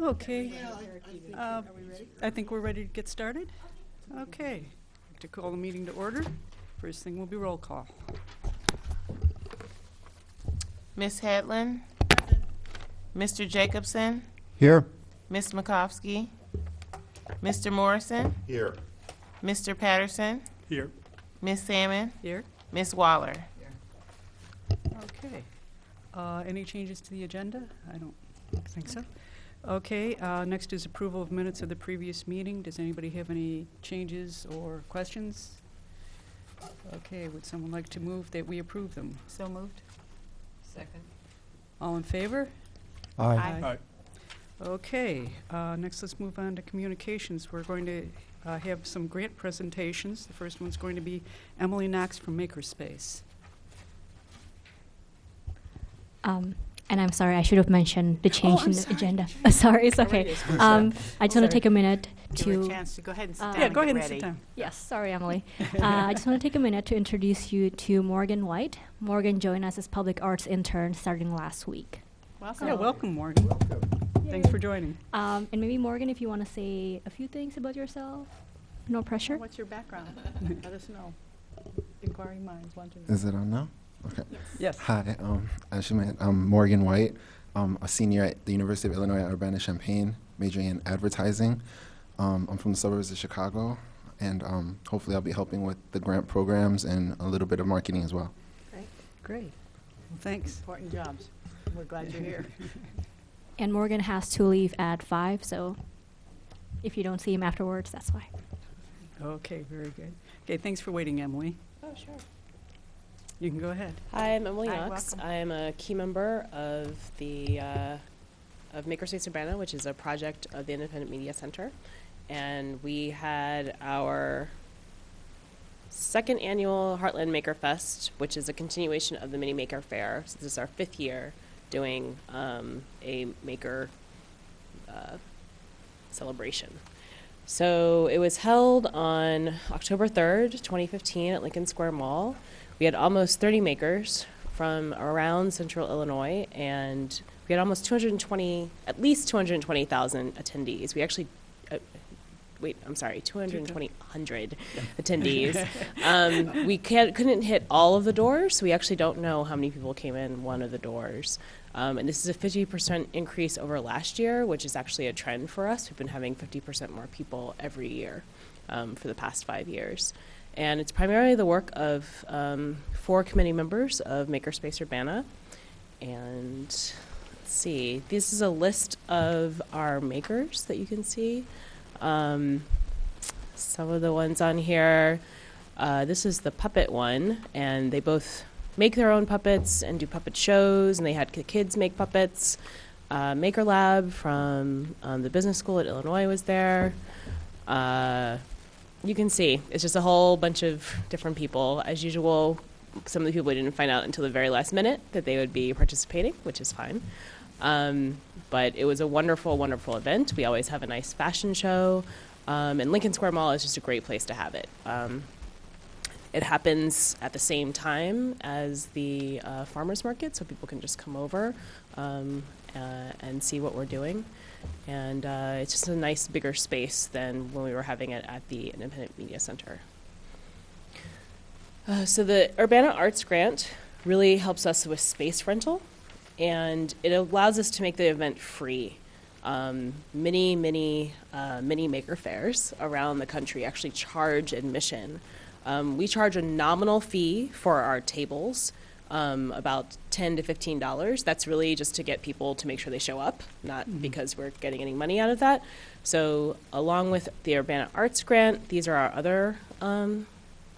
Okay. I think we're ready to get started. Okay. To call the meeting to order. First thing will be roll call. Ms. Hedlund? Mr. Jacobson? Here. Ms. Makovsky? Mr. Morrison? Here. Mr. Patterson? Here. Ms. Salmon? Here. Ms. Waller? Okay. Any changes to the agenda? I don't think so. Okay, next is approval of minutes of the previous meeting. Does anybody have any changes or questions? Okay, would someone like to move that we approve them? So moved. Second. All in favor? Aye. Aye. Okay, next let's move on to communications. We're going to have some grant presentations. The first one's going to be Emily Knox from Makerspace. And I'm sorry, I should have mentioned the change I'm in the sorry. agenda. Sorry, it's okay. I just want to take a minute Give her a to... chance to go ahead and sit down Yeah, and go get ahead and ready. sit down. Yes, sorry, Emily. I just want to take a minute to introduce you to Morgan White. Morgan joined us as public arts intern starting last week. Welcome. Yeah, welcome, Morgan. Thanks for joining. And maybe, Morgan, if you want to say a few things about yourself. No pressure. What's your background? Let us know. Inquiring minds want to know. Is it on now? Okay. Yes. Hi, as you met, I'm Morgan White. I'm a senior at the University of Illinois at Urbana-Champaign, majoring in advertising. I'm from the suburbs of Chicago, and hopefully I'll be helping with the grant programs and a little bit of marketing as well. Great. Well, thanks. Important jobs. We're glad you're here. And Morgan has to leave at 5, so if you don't see him afterwards, that's why. Okay, very good. Okay, thanks for waiting, Emily. Oh, sure. You can go ahead. Hi, I'm Emily Hi, Knox. welcome. I'm a key member of the of Makerspace Urbana, which is a project of the Independent Media Center. And we had our second annual Heartland Maker Fest, which is a continuation of the Mini Maker Fair. So this is our 5th year doing a maker celebration. So it was held on October 3rd, 2015 at Lincoln Square Mall. We had almost 30 makers from around central Illinois, and we had almost at least 220,000 attendees. We actually, 220,000 attendees. We couldn't hit all of the doors, so we actually don't know how many people came in one of the doors. And this is a 50% increase over last year, which is actually a trend for us. We've been having 50% more people every year for the past 5 years. And it's primarily the work of 4 committee members of Makerspace Urbana. And let's see, this is a list of our makers that you can see. Some of the ones on here, this is the puppet one, and they both make their own puppets and do puppet shows, and they had kids make puppets. Maker Lab from the business school at Illinois was there. You can see it's just a whole bunch of different people. As usual, some of the people we didn't find out until the very last minute that they would be participating, which is fine. But it was a wonderful, wonderful event. We always have a nice fashion show, and Lincoln Square Mall is just a great place to have it. It happens at the same time as the farmers market, so people can just come over and see what we're doing. And it's just a nice, bigger space than when we were having it at the Independent Media Center. So the Urbana Arts Grant really helps us with space rental, and it allows us to make the event free. Many maker fairs around the country actually charge admission. We charge a nominal fee for our tables, about $10 to $15. That's really just to get people to make sure they show up, not because we're getting any money out of that. So along with the Urbana Arts Grant, these are our other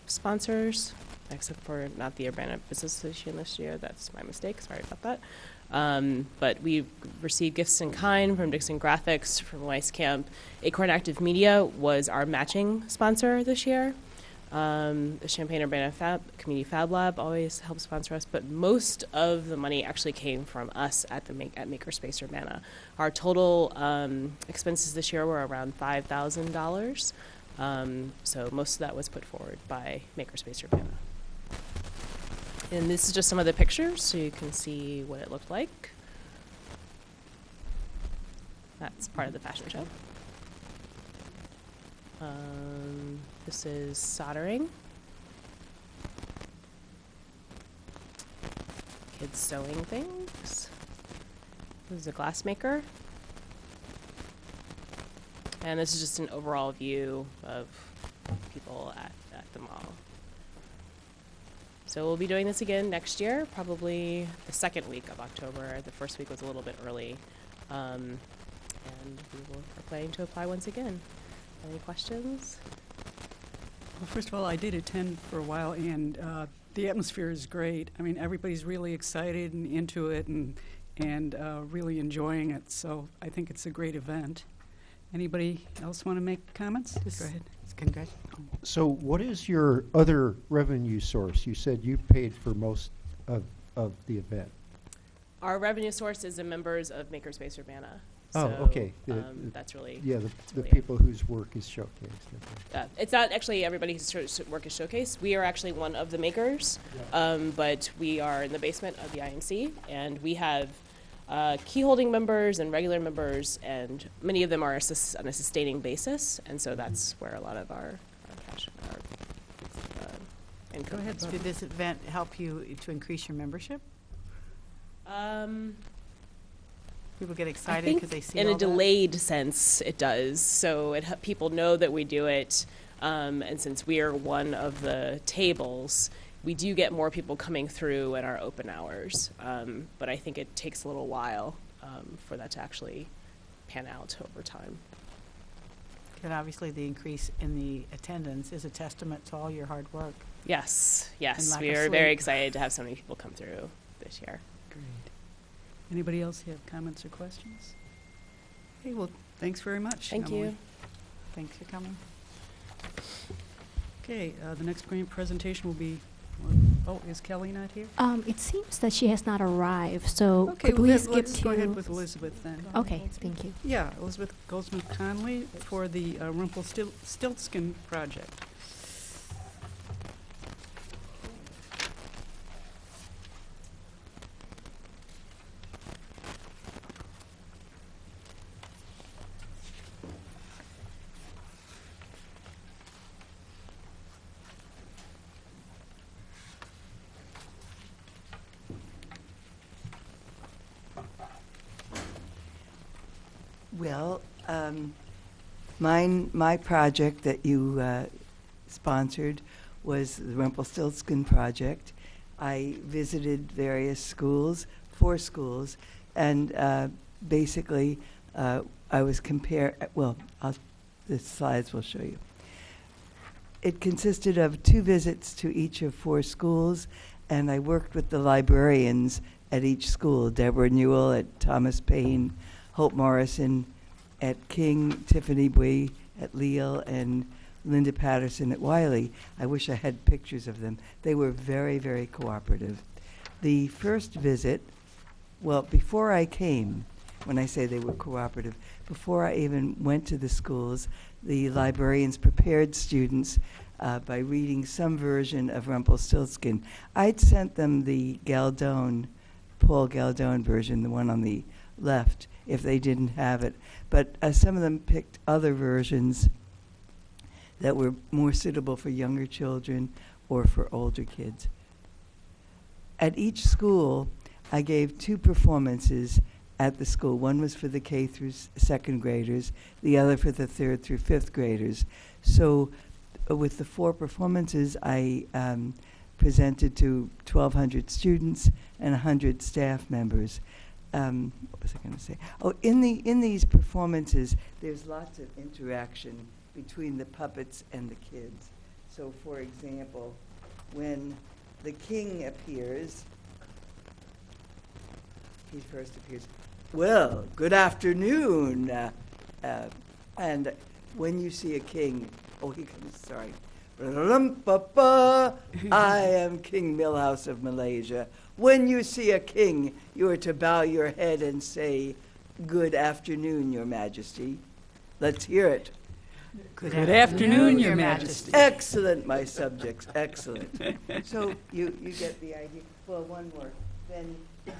sponsors, except for not the Urbana Business Association this year. That's my mistake. Sorry about that. But we've received gifts in kind from Dixon Graphics, from Weiss Camp. Acorn Active Media was our matching sponsor this year. The Champaign-Urbana Community Fab Lab always helps sponsor us, but most of the money actually came from us at Makerspace Urbana. Our total expenses this year were around $5,000, so most of that was put forward by Makerspace Urbana. And this is just some of the pictures, so you can see what it looked like. That's part of the fashion show. This is soldering. Kids sewing things. This is a glass maker. And this is just an overall view of people at the mall. So we'll be doing this again next year, probably the second week of October. The first week was a little bit early. And are planning to apply once again. Any questions? Well, first of all, I did attend for a while, and the atmosphere is great. I mean, everybody's really excited and into it and really enjoying it, so I think it's a great event. Anybody else want to make comments? Go ahead. Congrats. So what is your other revenue source? You said you paid for most of the event. Our revenue source is the members of Makerspace Urbana. Oh, So, okay. That's really, Yeah, that's the really it. people whose work is showcased. Okay. It's not actually everybody whose work is showcased. We are actually one of the makers, but we are in the basement of the IMC, and we have key holding members and regular members, and many of them are on a sustaining basis, and so that's where a lot of our cash, our income Go ahead, comes from. Did this event help you to increase your membership? People get I excited think because they see in all a that? delayed sense it does. So people know that we do it, and since we are one of the tables, we do get more people coming through at our open hours. But I think it takes a little while for that to actually pan out over time. And obviously, the increase in the attendance is a testament to all your hard work. Yes, And yes, lack we of are very sleep. excited to have so many people come through this year. Great. Anybody else have comments or questions? Okay, well, thanks very much. Thank Emily. you. Thanks for coming. Okay, the next grant presentation will be, oh, is Kelly not here? It seems that she has not arrived, so Okay, could well, we then skip let's to... go ahead with Elizabeth then. Okay, thank you. Yeah, Elizabeth Goldsmith-Conley for the Rumpelstiltskin project. Well, my project that you sponsored was the Rumpelstiltskin project. I visited various schools, 4 schools, and basically I was the slides will show you. It consisted of 2 visits to each of 4 schools, and I worked with the librarians at each school, Deborah Newell at Thomas Paine, Hope Morrison at King, Tiffany Bui at Leal, and Linda Patterson at Wiley. I wish I had pictures of them. They were very, very cooperative. The first visit, well, before I came, when I say they were cooperative, before I even went to the schools, the librarians prepared students by reading some version of Rumpelstiltskin. I'd sent them the Paul Galdone version, the one on the left, if they didn't have it. But some of them picked other versions that were more suitable for younger children or for older kids. At each school, I gave 2 performances at the school. One was for the K through 2nd graders, the other for the 3rd through 5th graders. So with the 4 performances, I presented to 1,200 students and 100 staff members. What was I going to say? Oh, in these performances, there's lots of interaction between the puppets and the kids. So, for example, when the king appears, he first appears, well, good afternoon. And when you see a king, he comes, sorry. I am King Milhouse of Malaysia. When you see a king, you are to bow your head and say, good afternoon, Your Majesty. Let's hear it. Good afternoon, Your Majesty. Excellent, my subjects, excellent. So you get the idea. Well, one more. Then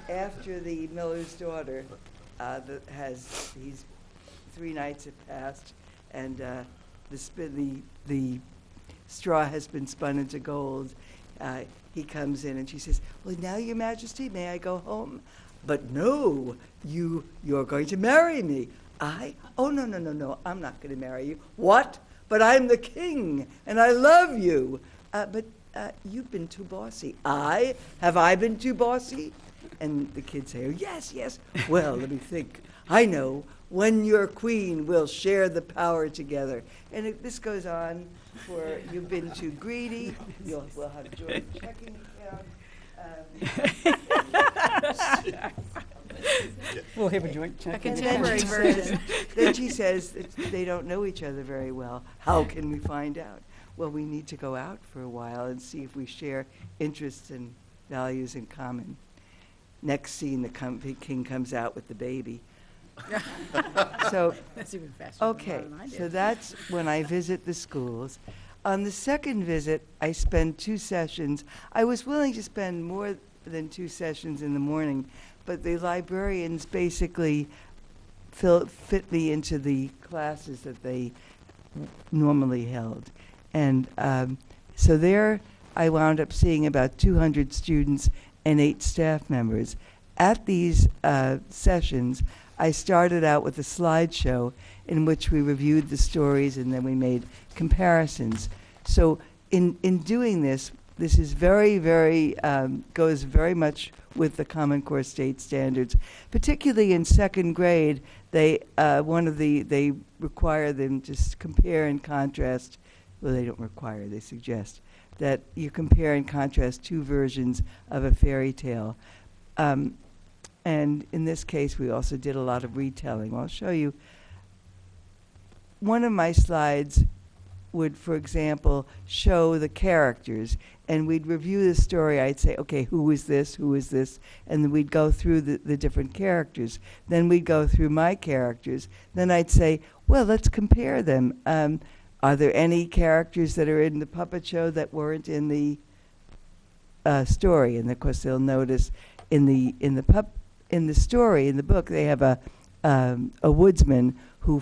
after the miller's daughter he's 3 nights have passed, and the straw has been spun into gold. He comes in and she says, "Well, now, Your Majesty, may I go home?" "But no, you're going to marry me." "I? Oh, no, I'm not going to marry you." "What? But I'm the king, and I love you." But you've been too bossy." "I? Have I been too bossy?" And the kids say, "Oh, yes. Well, let me think. I know. When you're queen, we'll share the power together." And this goes on for "You've been too greedy." We'll have joint checking account. We'll have a joint check. And then she says that they don't know each other very well. "How can we find out?" "Well, we need to go out for a while and see if we share interests and values in common." Next scene, the king comes out with the baby. So, That's even faster okay, so that's when I visit the schools. On the second visit, I spend 2 sessions. I was willing to spend more than 2 sessions in the morning, but the librarians basically fit me into the classes that they normally held. And so there I wound up seeing about 200 students and 8 staff members. At these sessions, I started out with a slideshow in which we reviewed the stories and then we made comparisons. So in doing this is very, very, goes very much with the Common Core state standards. Particularly in 2nd grade, they require them to compare and contrast. Well, they don't require, they suggest that you compare and contrast 2 versions of a fairy tale. And in this case, we also did a lot of retelling. I'll show you. One of my slides would, for example, show the characters, and we'd review the story. I'd say, okay, who is this, and then we'd go through the different characters. Then we'd go through my characters. Then I'd say, well, let's compare them. Are there any characters that are in the puppet show that weren't in the story? And of course, they'll notice in the story, in the book, they have a woodsman who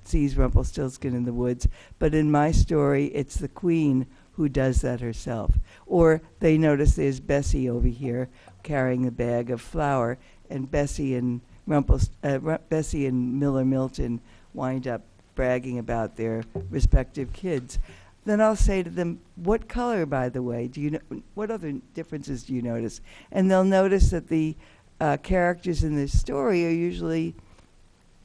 sees Rumpelstiltskin in the woods. But in my story, it's the queen who does that herself. Or they notice there's Bessie over here carrying a bag of flour, and Bessie and Miller Milton wind up bragging about their respective kids. Then I'll say to them, "What color, by the way, what other differences do you notice?" And they'll notice that the characters in this story are usually,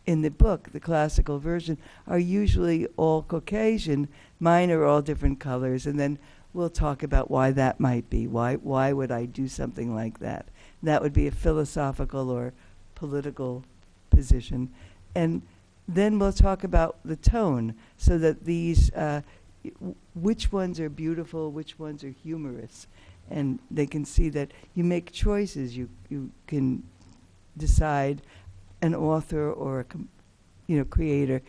in the book, the classical version, are usually all Caucasian. Mine are all different colors, and then we'll talk about why that might be. Why would I do something like that? That would be a philosophical or political position. And then we'll talk about the tone, so that these, which ones are beautiful, which ones are humorous. And they can see that you make choices. You can decide, an author or a creator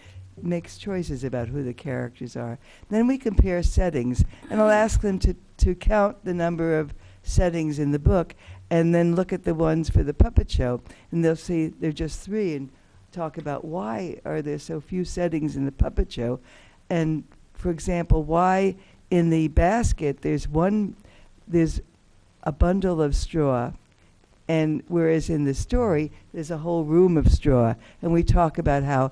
makes choices about who the characters are. Then we compare settings, and I'll ask them to count the number of settings in the book, and then look at the ones for the puppet show, and they'll see there are just 3, and talk about why are there so few settings in the puppet show. And for example, why in the basket there's a bundle of straw, and whereas in the story there's a whole room of straw. And we talk about how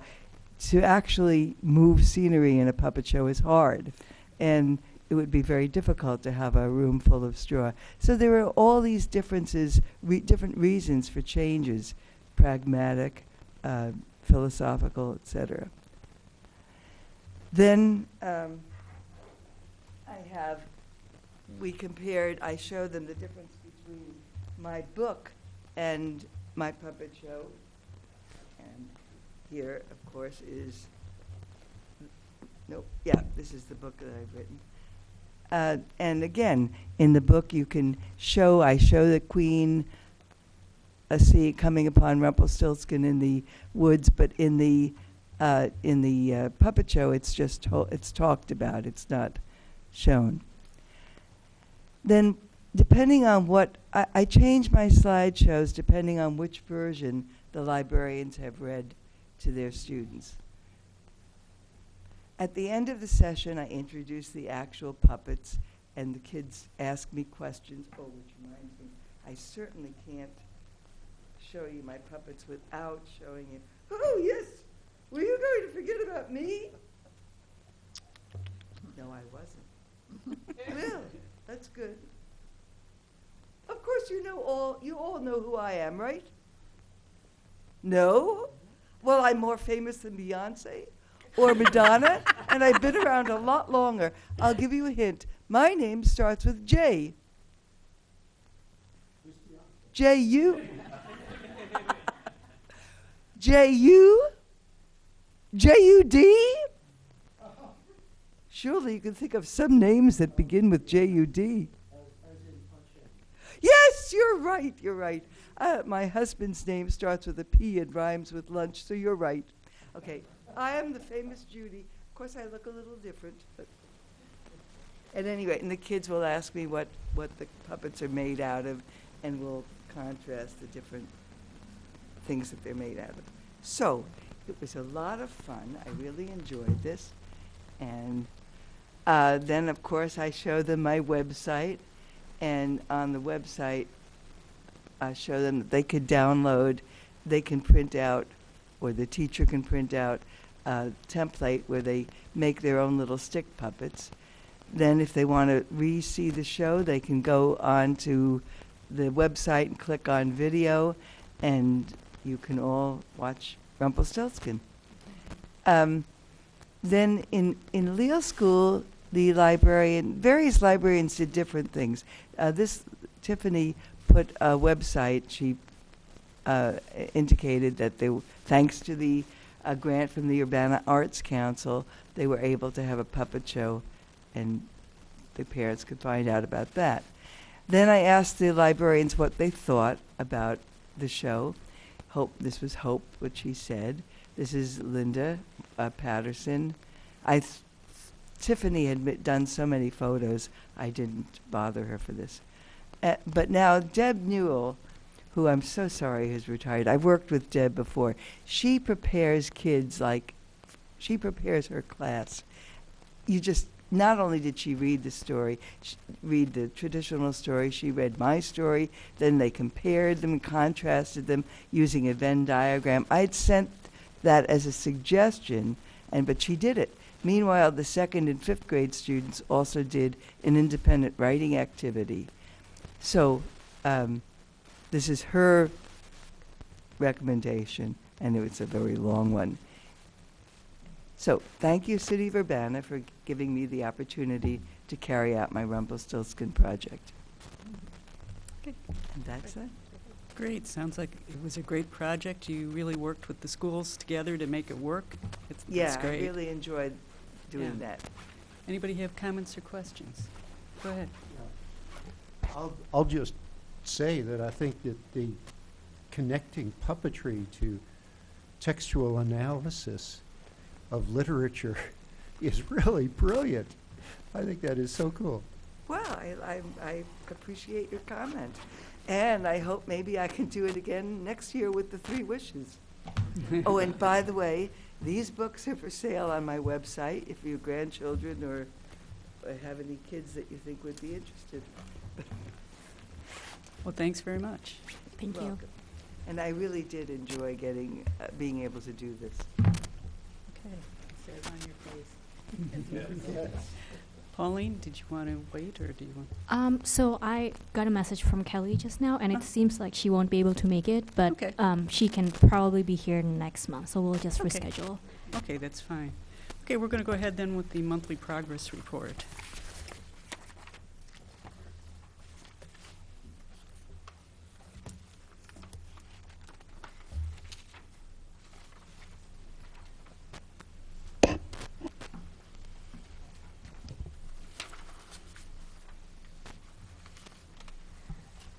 to actually move scenery in a puppet show is hard, and it would be very difficult to have a room full of straw. So there are all these differences, different reasons for changes: pragmatic, philosophical, etc. Then I showed them the difference between my book and my puppet show. And here, of course, this is the book that I've written. And again, in the book I show the queen coming upon Rumpelstiltskin in the woods, but in the puppet show, it's talked about. It's not shown. Then, depending on I change my slideshows depending on which version the librarians have read to their students. At the end of the session, I introduce the actual puppets, and the kids ask me questions. Oh, which reminds me, I certainly can't show you my puppets without showing you. Oh, yes! Were you going to forget about me? No, I wasn't. Well, that's good. Of course, you all know who I am, right? No? Well, I'm more famous than Beyonce or Madonna, and I've been around a lot longer. I'll give you a hint. My name starts with J. J-U? J-U? J-U-D? Surely you can think of some names that begin with J-U-D. Yes, you're right. My husband's name starts with a P and rhymes with lunch, so you're right. Okay, I am the famous Judy. Of course, I look a little different. But at any rate, and the kids will ask me what the puppets are made out of, and we'll contrast the different things that they're made out of. So, it was a lot of fun. I really enjoyed this. And then, of course, I show them my website. And on the website, I show them that they could download, they can print out, or the teacher can print out a template where they make their own little stick puppets. Then if they want to re-see the show, they can go on to the website and click on video, and you can all watch Rumpelstiltskin. Then in Leal School, various librarians did different things. Tiffany put a website. She indicated that thanks to the grant from the Urbana Arts Council, they were able to have a puppet show, and the parents could find out about that. Then I asked the librarians what they thought about the show. This was Hope, what she said. This is Linda Patterson. Tiffany had done so many photos, I didn't bother her for this. But now Deb Newell, who I'm so sorry has retired. I've worked with Deb before. She prepares kids she prepares her class. Not only did she read the story, read the traditional story, she read my story, then they compared them and contrasted them using a Venn diagram. I'd sent that as a suggestion, but she did it. Meanwhile, the 2nd and 5th grade students also did an independent writing activity. So this is her recommendation, and it was a very long one. So thank you, City of Urbana, for giving me the opportunity to carry out my Rumpelstiltskin project. Okay. And that's it. Great. Sounds like it was a great project. You really worked with the schools together to make it work. That's I great. really enjoyed doing that. Anybody have comments or questions? Go ahead. I'll just say that I think that the connecting puppetry to textual analysis of literature is really brilliant. I think that is so cool. Well, I appreciate your comment. And I hope maybe I can do it again next year with the 3 wishes. Oh, and by the way, these books are for sale on my website if your grandchildren or have any kids that you think would be interested. Well, thanks very much. Thank you. Welcome. And I really did enjoy being able to do this. Okay. It says on your face. Pauline, did you want to wait, or do you want? So I got a message from Kelly just now, and it seems like she won't be able to make it, but Okay. She can probably be here next month, so we'll just Okay. reschedule. Okay, that's fine. Okay, we're going to go ahead then with the monthly progress report.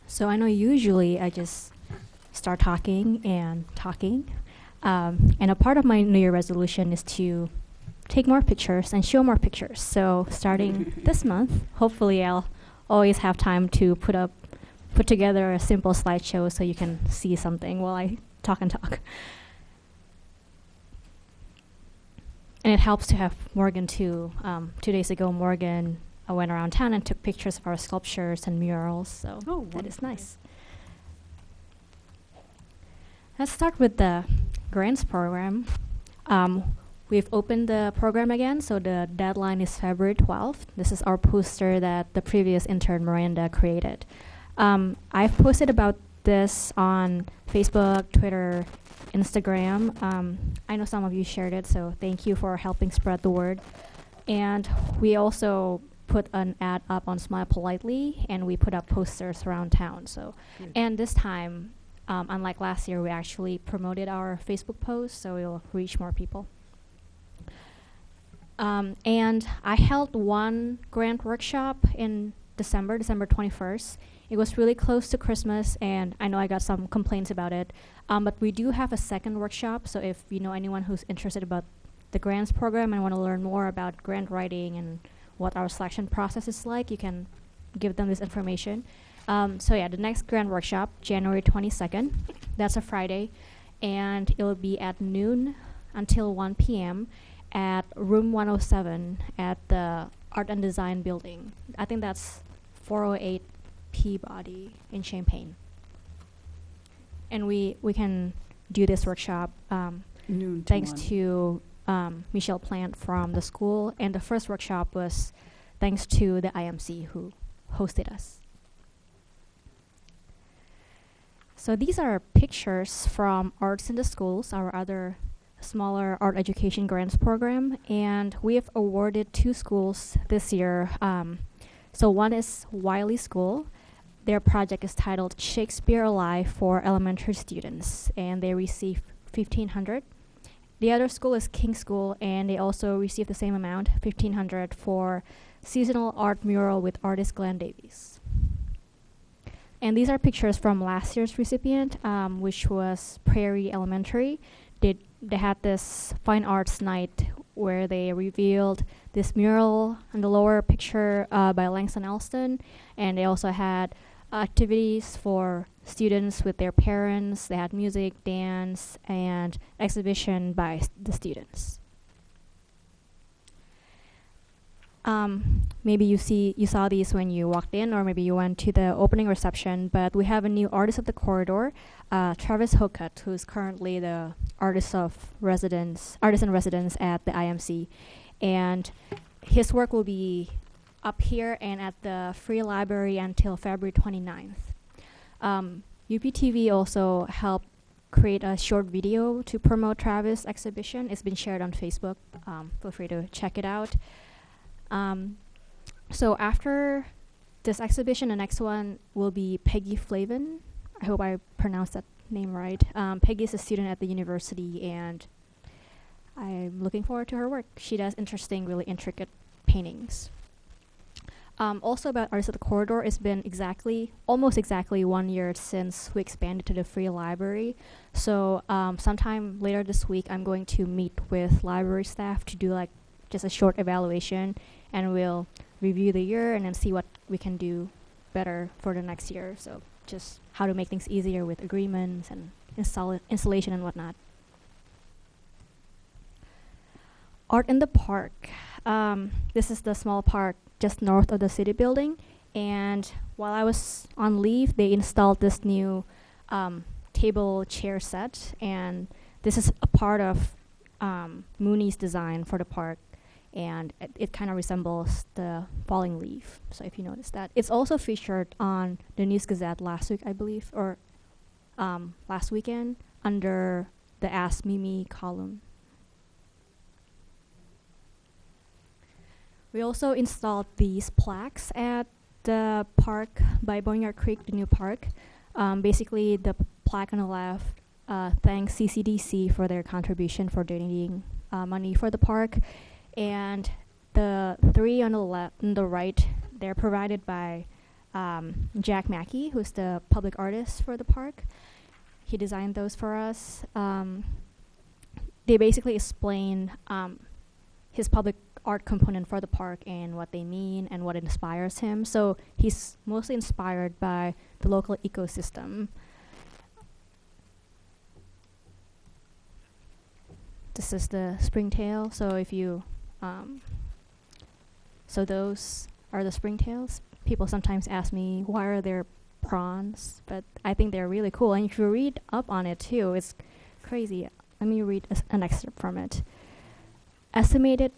So I know usually I just start talking, and a part of my New Year resolution is to take more pictures and show more pictures. So starting this month, hopefully I'll always have time to put together a simple slideshow so you can see something while I talk and talk. and it helps to have Morgan too. 2 days ago, Morgan went around town and took pictures of our sculptures and murals, so Oh, that is wonderful. nice. Let's start with the grants program. We've opened the program again, so the deadline is February 12th. This is our poster that the previous intern, Miranda, created. I've posted about this on Facebook, Twitter, Instagram. I know some of you shared it, so thank you for helping spread the word. And we also put an ad up on Smile Politely, and we put up posters around town. So, and this time, unlike last year, we actually promoted our Facebook post, so we'll reach more people. And I held one grant workshop in December 21st. It was really close to Christmas, and I know I got some complaints about it. But we do have a second workshop, so if you know anyone who's interested about the grants program and want to learn more about grant writing and what our selection process is like, you can give them this information. So yeah, the next grant workshop, January 22nd, that's a Friday, and it will be at noon until 1 p.m. at room 107 at the Art and Design building. I think that's 408 Peabody in Champaign. And we can do this workshop Noon to thanks 1. to Michelle Plant from the school. And the first workshop was thanks to the IMC who hosted us. So these are pictures from Arts in the Schools, our other smaller art education grants program. And we have awarded 2 schools this year. So one is Wiley School. Their project is titled Shakespeare Alive for elementary students, and they received $1,500. The other school is King School, and they also received the same amount, $1,500, for seasonal art mural with artist Glenn Davies. And these are pictures from last year's recipient, which was Prairie Elementary. They had this fine arts night where they revealed this mural in the lower picture by Langston Elston, and they also had activities for students with their parents. They had music, dance, and exhibition by the students. Maybe you saw these when you walked in, or maybe you went to the opening reception, but we have a new artist of the corridor, Travis Hocutt, who's currently the artist in residence at the IMC. And his work will be up here and at the Free Library until February 29th. UPTV also helped create a short video to promote Travis' exhibition. It's been shared on Facebook. Feel free to check it out. So after this exhibition, the next one will be Peggy Flavin. I hope I pronounced that name right. Peggy is a student at the university, and I'm looking forward to her work. She does interesting, really intricate paintings. Also about Artists of the Corridor, it's been almost exactly 1 year since we expanded to the Free Library. So sometime later this week, I'm going to meet with library staff to do just a short evaluation, and we'll review the year and then see what we can do better for the next year. So just how to make things easier with agreements and installation and whatnot. Art in the Park. This is the small park just north of the city building. And while I was on leave, they installed this new table chair set. And this is a part of Mooney's design for the park. And it kind of resembles the falling leaf. So if you notice that. It's also featured on the News Gazette last week, I believe, or last weekend under the Ask Mimi column. We also installed these plaques at the park by Boneyard Creek, the new park. Basically, the plaque on the left thanks CCDC for their contribution for donating money for the park. And the 3 on the right, they're provided by Jack Mackey, who's the public artist for the park. He designed those for us. They basically explain his public art component for the park and what they mean and what inspires him. So he's mostly inspired by the local ecosystem. This is the springtail. So if you, so those are the springtails. People sometimes ask me, why are there prawns? But I think they're really cool. And if you read up on it too, it's crazy. Let me read an excerpt from it. Estimated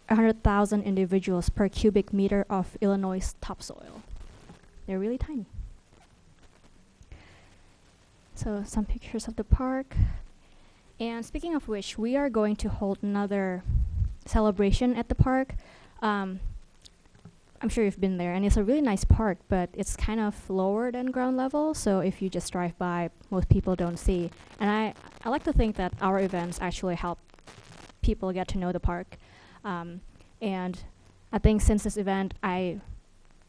100,000 individuals per cubic meter of Illinois topsoil. They're really tiny. So some pictures of the park. And speaking of which, we are going to hold another celebration at the park. I'm sure you've been there, and it's a really nice park, but it's kind of lower than ground level, so if you just drive by, most people don't see. And I like to think that our events actually help people get to know the park. And I think since this event, I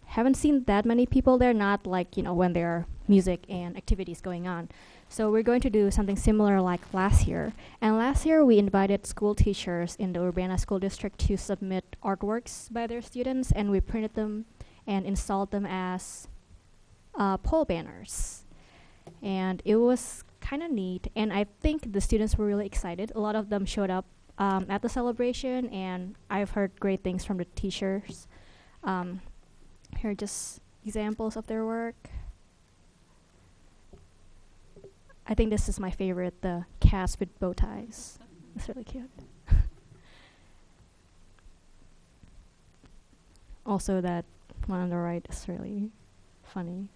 haven't seen that many people there, not like, when there are music and activities going on. So we're going to do something similar like last year. And last year we invited school teachers in the Urbana School District to submit artworks by their students, and we printed them and installed them as pole banners. And it was kind of neat, and I think the students were really excited. A lot of them showed up at the celebration, and I've heard great things from the teachers. Here are just examples of their work. I think this is my favorite, the cats with bow ties. It's really cute. Also, that one on the right is really funny.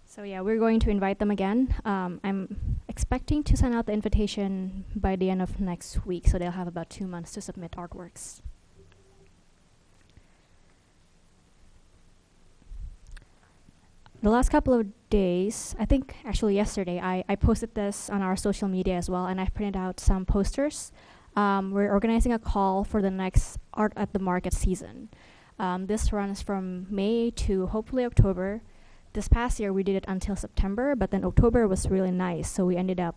So yeah, we're going to invite them again. I'm expecting to send out the invitation by the end of next week, so they'll have about 2 months to submit artworks. The last couple of days, I think actually yesterday, I posted this on our social media as well, and I printed out some posters. We're organizing a call for the next Art at the Market season. This runs from May to hopefully October. This past year we did it until September, but then October was really nice, so we ended up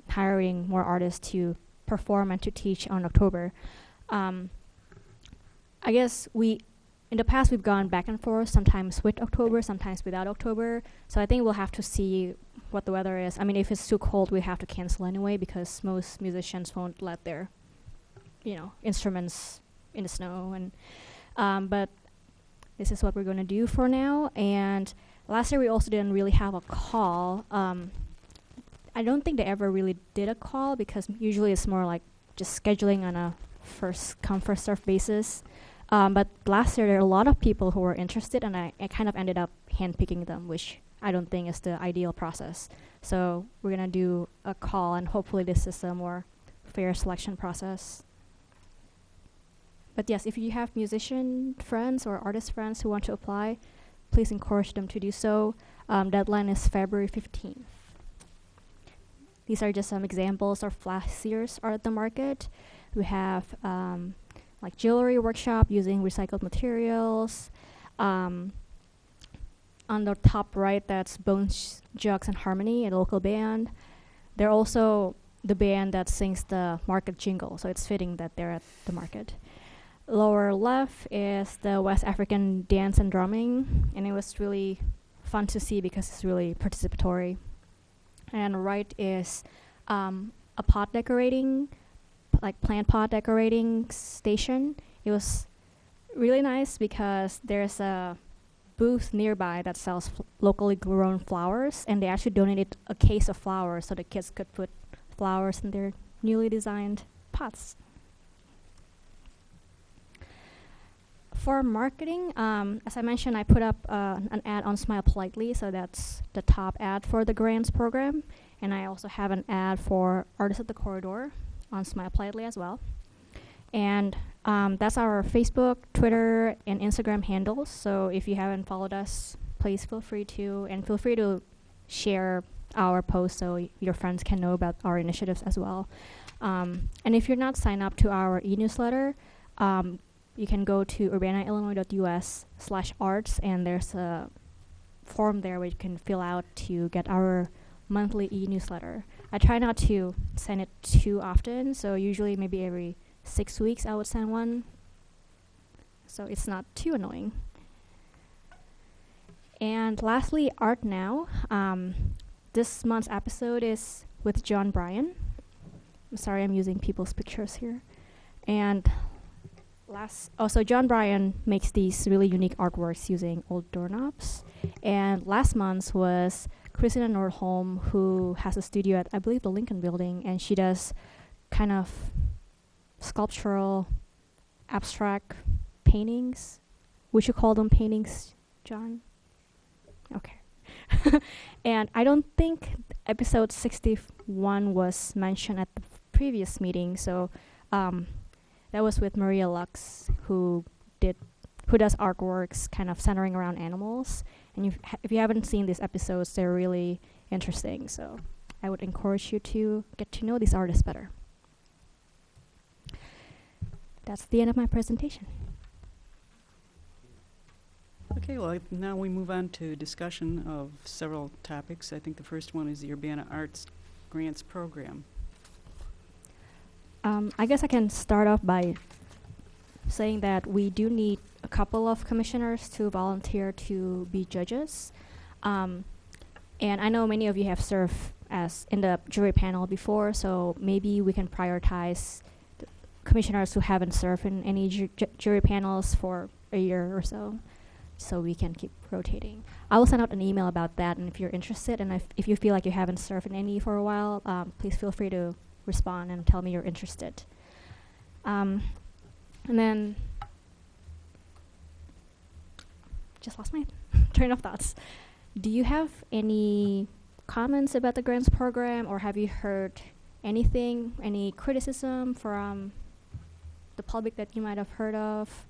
hiring more artists to perform and to teach on October. I guess in the past, we've gone back and forth, sometimes with October, sometimes without October. So I think we'll have to see what the weather is. I mean, if it's too cold, we have to cancel anyway, because most musicians won't let their, instruments in the snow. And but this is what we're going to do for now. And last year, we also didn't really have a call. I don't think they ever really did a call, because usually it's more like just scheduling on a first come, first served basis. But last year, there were a lot of people who were interested, and I kind of ended up handpicking them, which I don't think is the ideal process. So we're going to do a call, and hopefully this is a more fair selection process. But yes, if you have musician friends or artist friends who want to apply, please encourage them to do so. Deadline is February 15th. These are just some examples of last year's Art at the Market. We have like jewelry workshop using recycled materials. On the top right, that's Bones, Jugs, and Harmony, a local band. They're also the band that sings the market jingle, so it's fitting that they're at the market. Lower left is the West African dance and drumming, and it was really fun to see because it's really participatory. And right is a pot decorating, like plant pot decorating station. It was really nice because there's a booth nearby that sells locally grown flowers, and they actually donated a case of flowers so the kids could put flowers in their newly designed pots. For marketing, as I mentioned, I put up an ad on Smile Politely, so that's the top ad for the grants program. And I also have an ad for Artists at the Corridor on Smile Politely as well. And that's our Facebook, Twitter, and Instagram handles. So if you haven't followed us, please feel free to, and feel free to share our posts so your friends can know about our initiatives as well. And if you're not signed up to our e-newsletter, you can go to urbanaillinois.us/arts, and there's a form there where you can fill out to get our monthly e-newsletter. I try not to send it too often, so usually maybe every 6 weeks I would send one, so it's not too annoying. And lastly, Art Now. This month's episode is with John Bryan. Sorry, I'm using people's pictures here. And also John Bryan makes these really unique artworks using old doorknobs. And last month was Christina Nordholm, who has a studio at, I believe, the Lincoln Building, and she does kind of sculptural, abstract paintings. Would you call them paintings, John? Okay. And I don't think episode 61 was mentioned at the previous meeting, so that was with Maria Lux, who does artworks kind of centering around animals. And if you haven't seen these episodes, they're really interesting. So I would encourage you to get to know these artists better. That's the end of my presentation. Okay, well, now we move on to discussion of several topics. I think the first one is the Urbana Arts Grants Program. I guess I can start off by saying that we do need a couple of commissioners to volunteer to be judges. And I know many of you have served as in the jury panel before, so maybe we can prioritize the commissioners who haven't served in any jury panels for a year or so we can keep rotating. I will send out an email about that, and if you're interested, and if you feel like you haven't served in any for a while, please feel free to respond and tell me you're interested. And then, just lost my train of thoughts. Do you have any comments about the grants program, or have you heard anything, any criticism from the public that you might have heard of?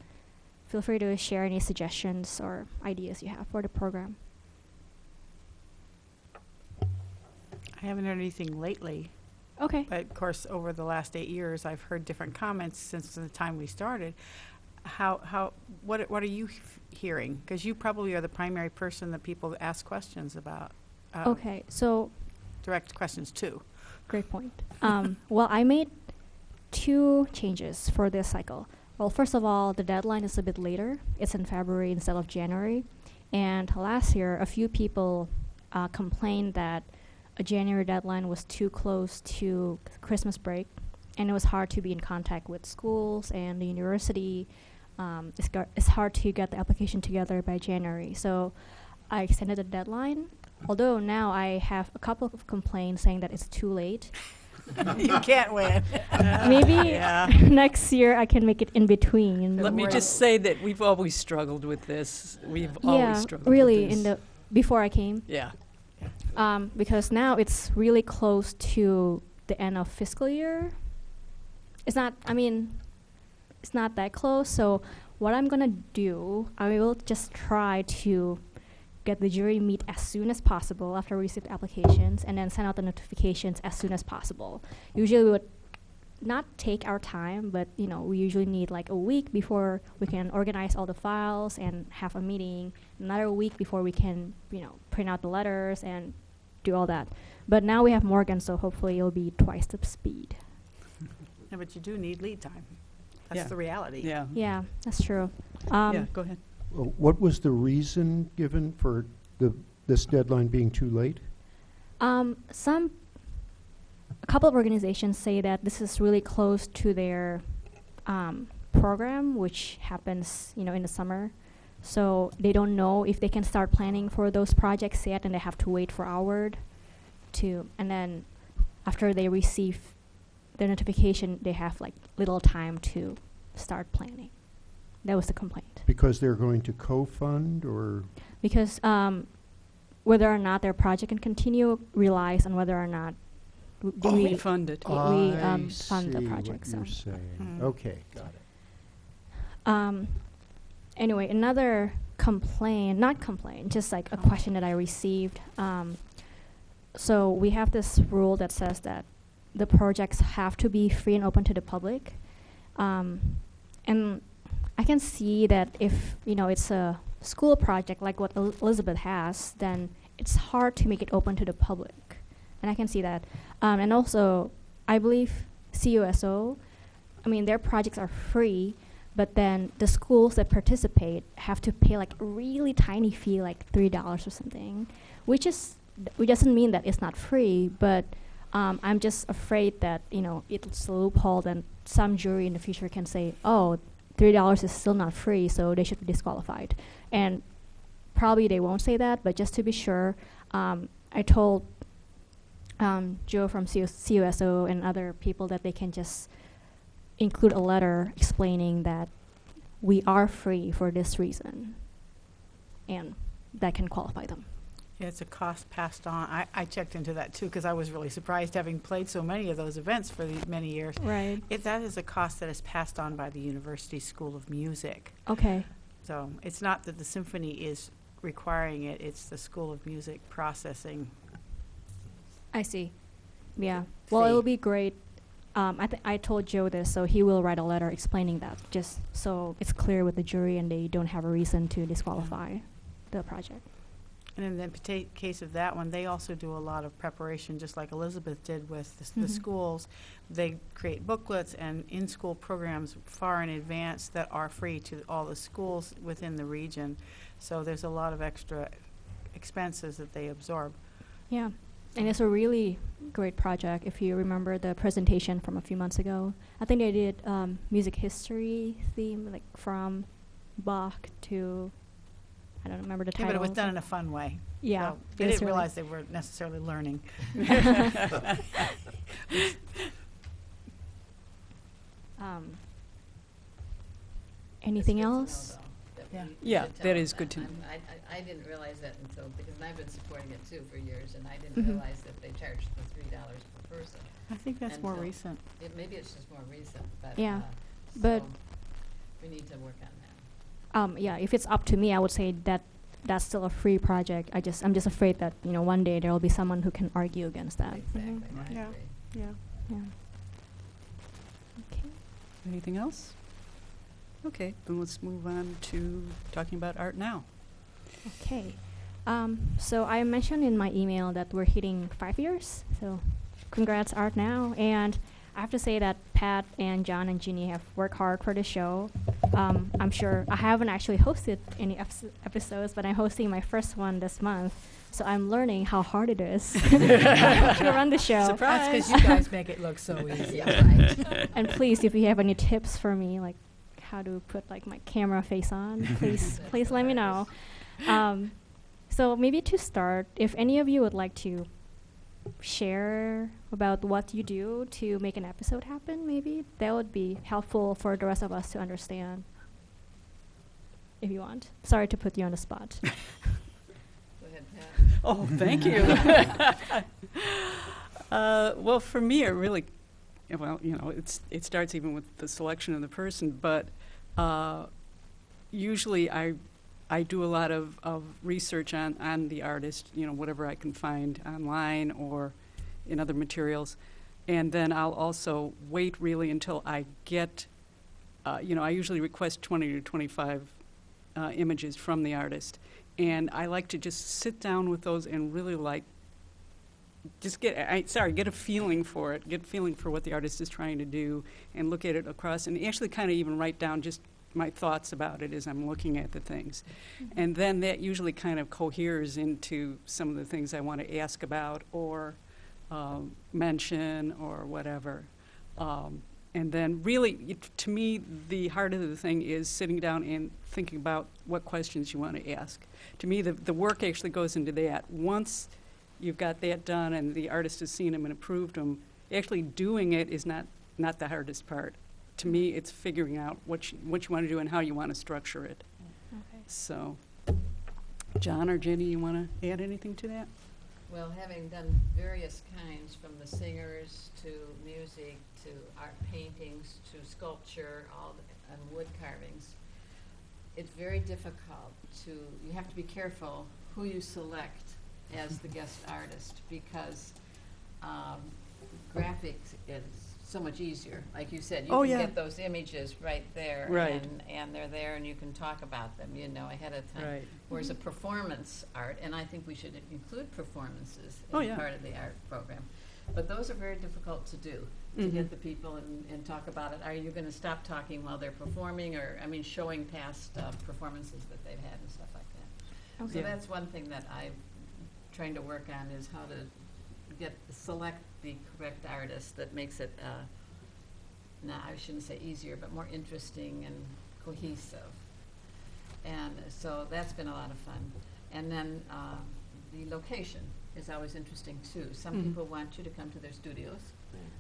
Feel free to share any suggestions or ideas you have for the program. I haven't heard anything lately, Okay. but of course, over the last 8 years, I've heard different comments since the time we started. What are you hearing? Because you probably are the primary person that people ask questions about. Okay, so Direct questions to. great point. Well, I made 2 changes for this cycle. Well, first of all, the deadline is a bit later. It's in February instead of January. And last year, a few people complained that a January deadline was too close to Christmas break, and it was hard to be in contact with schools and the university. It's hard to get the application together by January. So I extended the deadline, although now I have a couple of complaints saying that it's too late. You can't win. Maybe Yeah. next year I can make it in between. Let me just say that we've always struggled with this. We've always struggled really, with this. before I came. Yeah. Because now it's really close to the end of fiscal year. It's not that close. So what I'm gonna do, I will just try to get the jury meet as soon as possible after we receive the applications, and then send out the notifications as soon as possible. Usually we would not take our time, but we usually need like a week before we can organize all the files and have a meeting, another week before we can print out the letters and do all that. But now we have Morgan, so hopefully it'll be twice the speed. Yeah, but you do need lead time. That's Yeah. the reality. Yeah. Yeah, that's true. Yeah, go ahead. What was the reason given for this deadline being too late? A couple of organizations say that this is really close to their program, which happens, in the summer. So they don't know if they can start planning for those projects yet, and they have to wait for Howard and then after they receive the notification, they have like little time to start planning. That was the complaint. Because they're going to co-fund, or? Because whether or not their project can continue relies on whether or not We fund it. we I fund the see project. what So. you're saying. Mm. Okay, got it. Anyway, another just like a question that I received. So we have this rule that says that the projects have to be free and open to the public. And I can see that if, it's a school project like what Elizabeth has, then it's hard to make it open to the public. And I can see that. And also, I believe CUSO, their projects are free, but then the schools that participate have to pay like a really tiny fee, like $3 or something, which doesn't mean that it's not free, but I'm just afraid that, it's a loophole and some jury in the future can say, oh, $3 is still not free, so they should be disqualified. And probably they won't say that, but just to be sure, I told Joe from CUSO and other people that they can just include a letter explaining that we are free for this reason, and that can qualify them. Yeah, it's a cost passed on. I checked into that too, because I was really surprised, having played so many of those events for the many years. Right. That is a cost that is passed on by the University School of Music. Okay. So it's not that the symphony is requiring it, it's the School of Music processing. I see. Yeah. Well, it Fee. will be great. I told Joe this, so he will write a letter explaining that, just so it's clear with the jury and they don't have a reason to disqualify the project. And in the case of that one, they also do a lot of preparation, just like Elizabeth did with the Mhm. schools. They create booklets and in-school programs far in advance that are free to all the schools within the region. So there's a lot of extra expenses that they absorb. Yeah. And it's a really great project. If you remember the presentation from a few months ago, I think they did music history theme, like from Bach to, I don't remember the Yeah, title. but it was done in a fun way. Yeah. So they it was didn't really- realize they weren't necessarily learning. Anything else? Yeah. Yeah, that is good to know. I didn't realize that until, because I've been supporting it too for years, and I didn't Mhm. realize that they charged the $3 per person. I think that's more Until- recent. Maybe it's just more recent, but. Yeah, but- so we need to work on that. Yeah, if it's up to me, I would say that that's still a free project. I'm just afraid that, one day there will be someone who can argue against that. Exactly, I Yeah. agree. Yeah. Yeah. Okay. Anything else? Okay, then let's move on to talking about art now. Okay. So I mentioned in my email that we're hitting 5 years. So congrats, Art Now. And I have to say that Pat and John and Ginny have worked hard for the show. I'm sure I haven't actually hosted any episodes, but I'm hosting my first one this month. So I'm learning how hard it is to run the show. Surprise! That's because you guys make it look so easy. Yeah, right. And please, if you have any tips for me, like how to put like my camera face on, please let me know. So maybe to start, if any of you would like to share about what you do to make an episode happen, maybe that would be helpful for the rest of us to understand. If you want. Sorry to put you on the spot. Go ahead, Pat. Oh, thank you. Well, for me, it really, it starts even with the selection of the person, but usually I do a lot of research on the artist, whatever I can find online or in other materials. And then I'll also wait really until I get, I usually request 20 to 25 images from the artist. And I like to just sit down with those and really just get a feeling for it, get a feeling for what the artist is trying to do, and look at it across, and actually kind of even write down just my thoughts about it as I'm looking at the things. Mm-hmm. And then that usually kind of coheres into some of the things I want to ask about or mention or whatever. And then really, to me, the heart of the thing is sitting down and thinking about what questions you want to ask. To me, the work actually goes into that. Once you've got that done and the artist has seen them and approved them, actually doing it is not the hardest part. To me, it's figuring out what you want to do and how you want to structure it. Okay. So, John or Jenny, you want to add anything to that? Well, having done various kinds, from the singers to music to art paintings to sculpture, and wood carvings, it's very difficult you have to be careful who you select as the guest artist, because graphics is so much easier. Like you said, you Oh, can yeah. get those images right there, Right. and they're there, and you can talk about them, ahead of time. Right. Whereas a performance art, and I think we should include performances Oh, as yeah. part of the art program, but those are very difficult to do, to Mhm. get the people and talk about it. Are you going to stop talking while they're performing, or, showing past performances that they've had and stuff like that. So Yeah. that's one thing that I'm trying to work on, is how to select the correct artist that makes it, no, I shouldn't say easier, but more interesting and cohesive. And so that's been a lot of fun. And then the location is always interesting too. Some Mhm. people want you to come to their studios.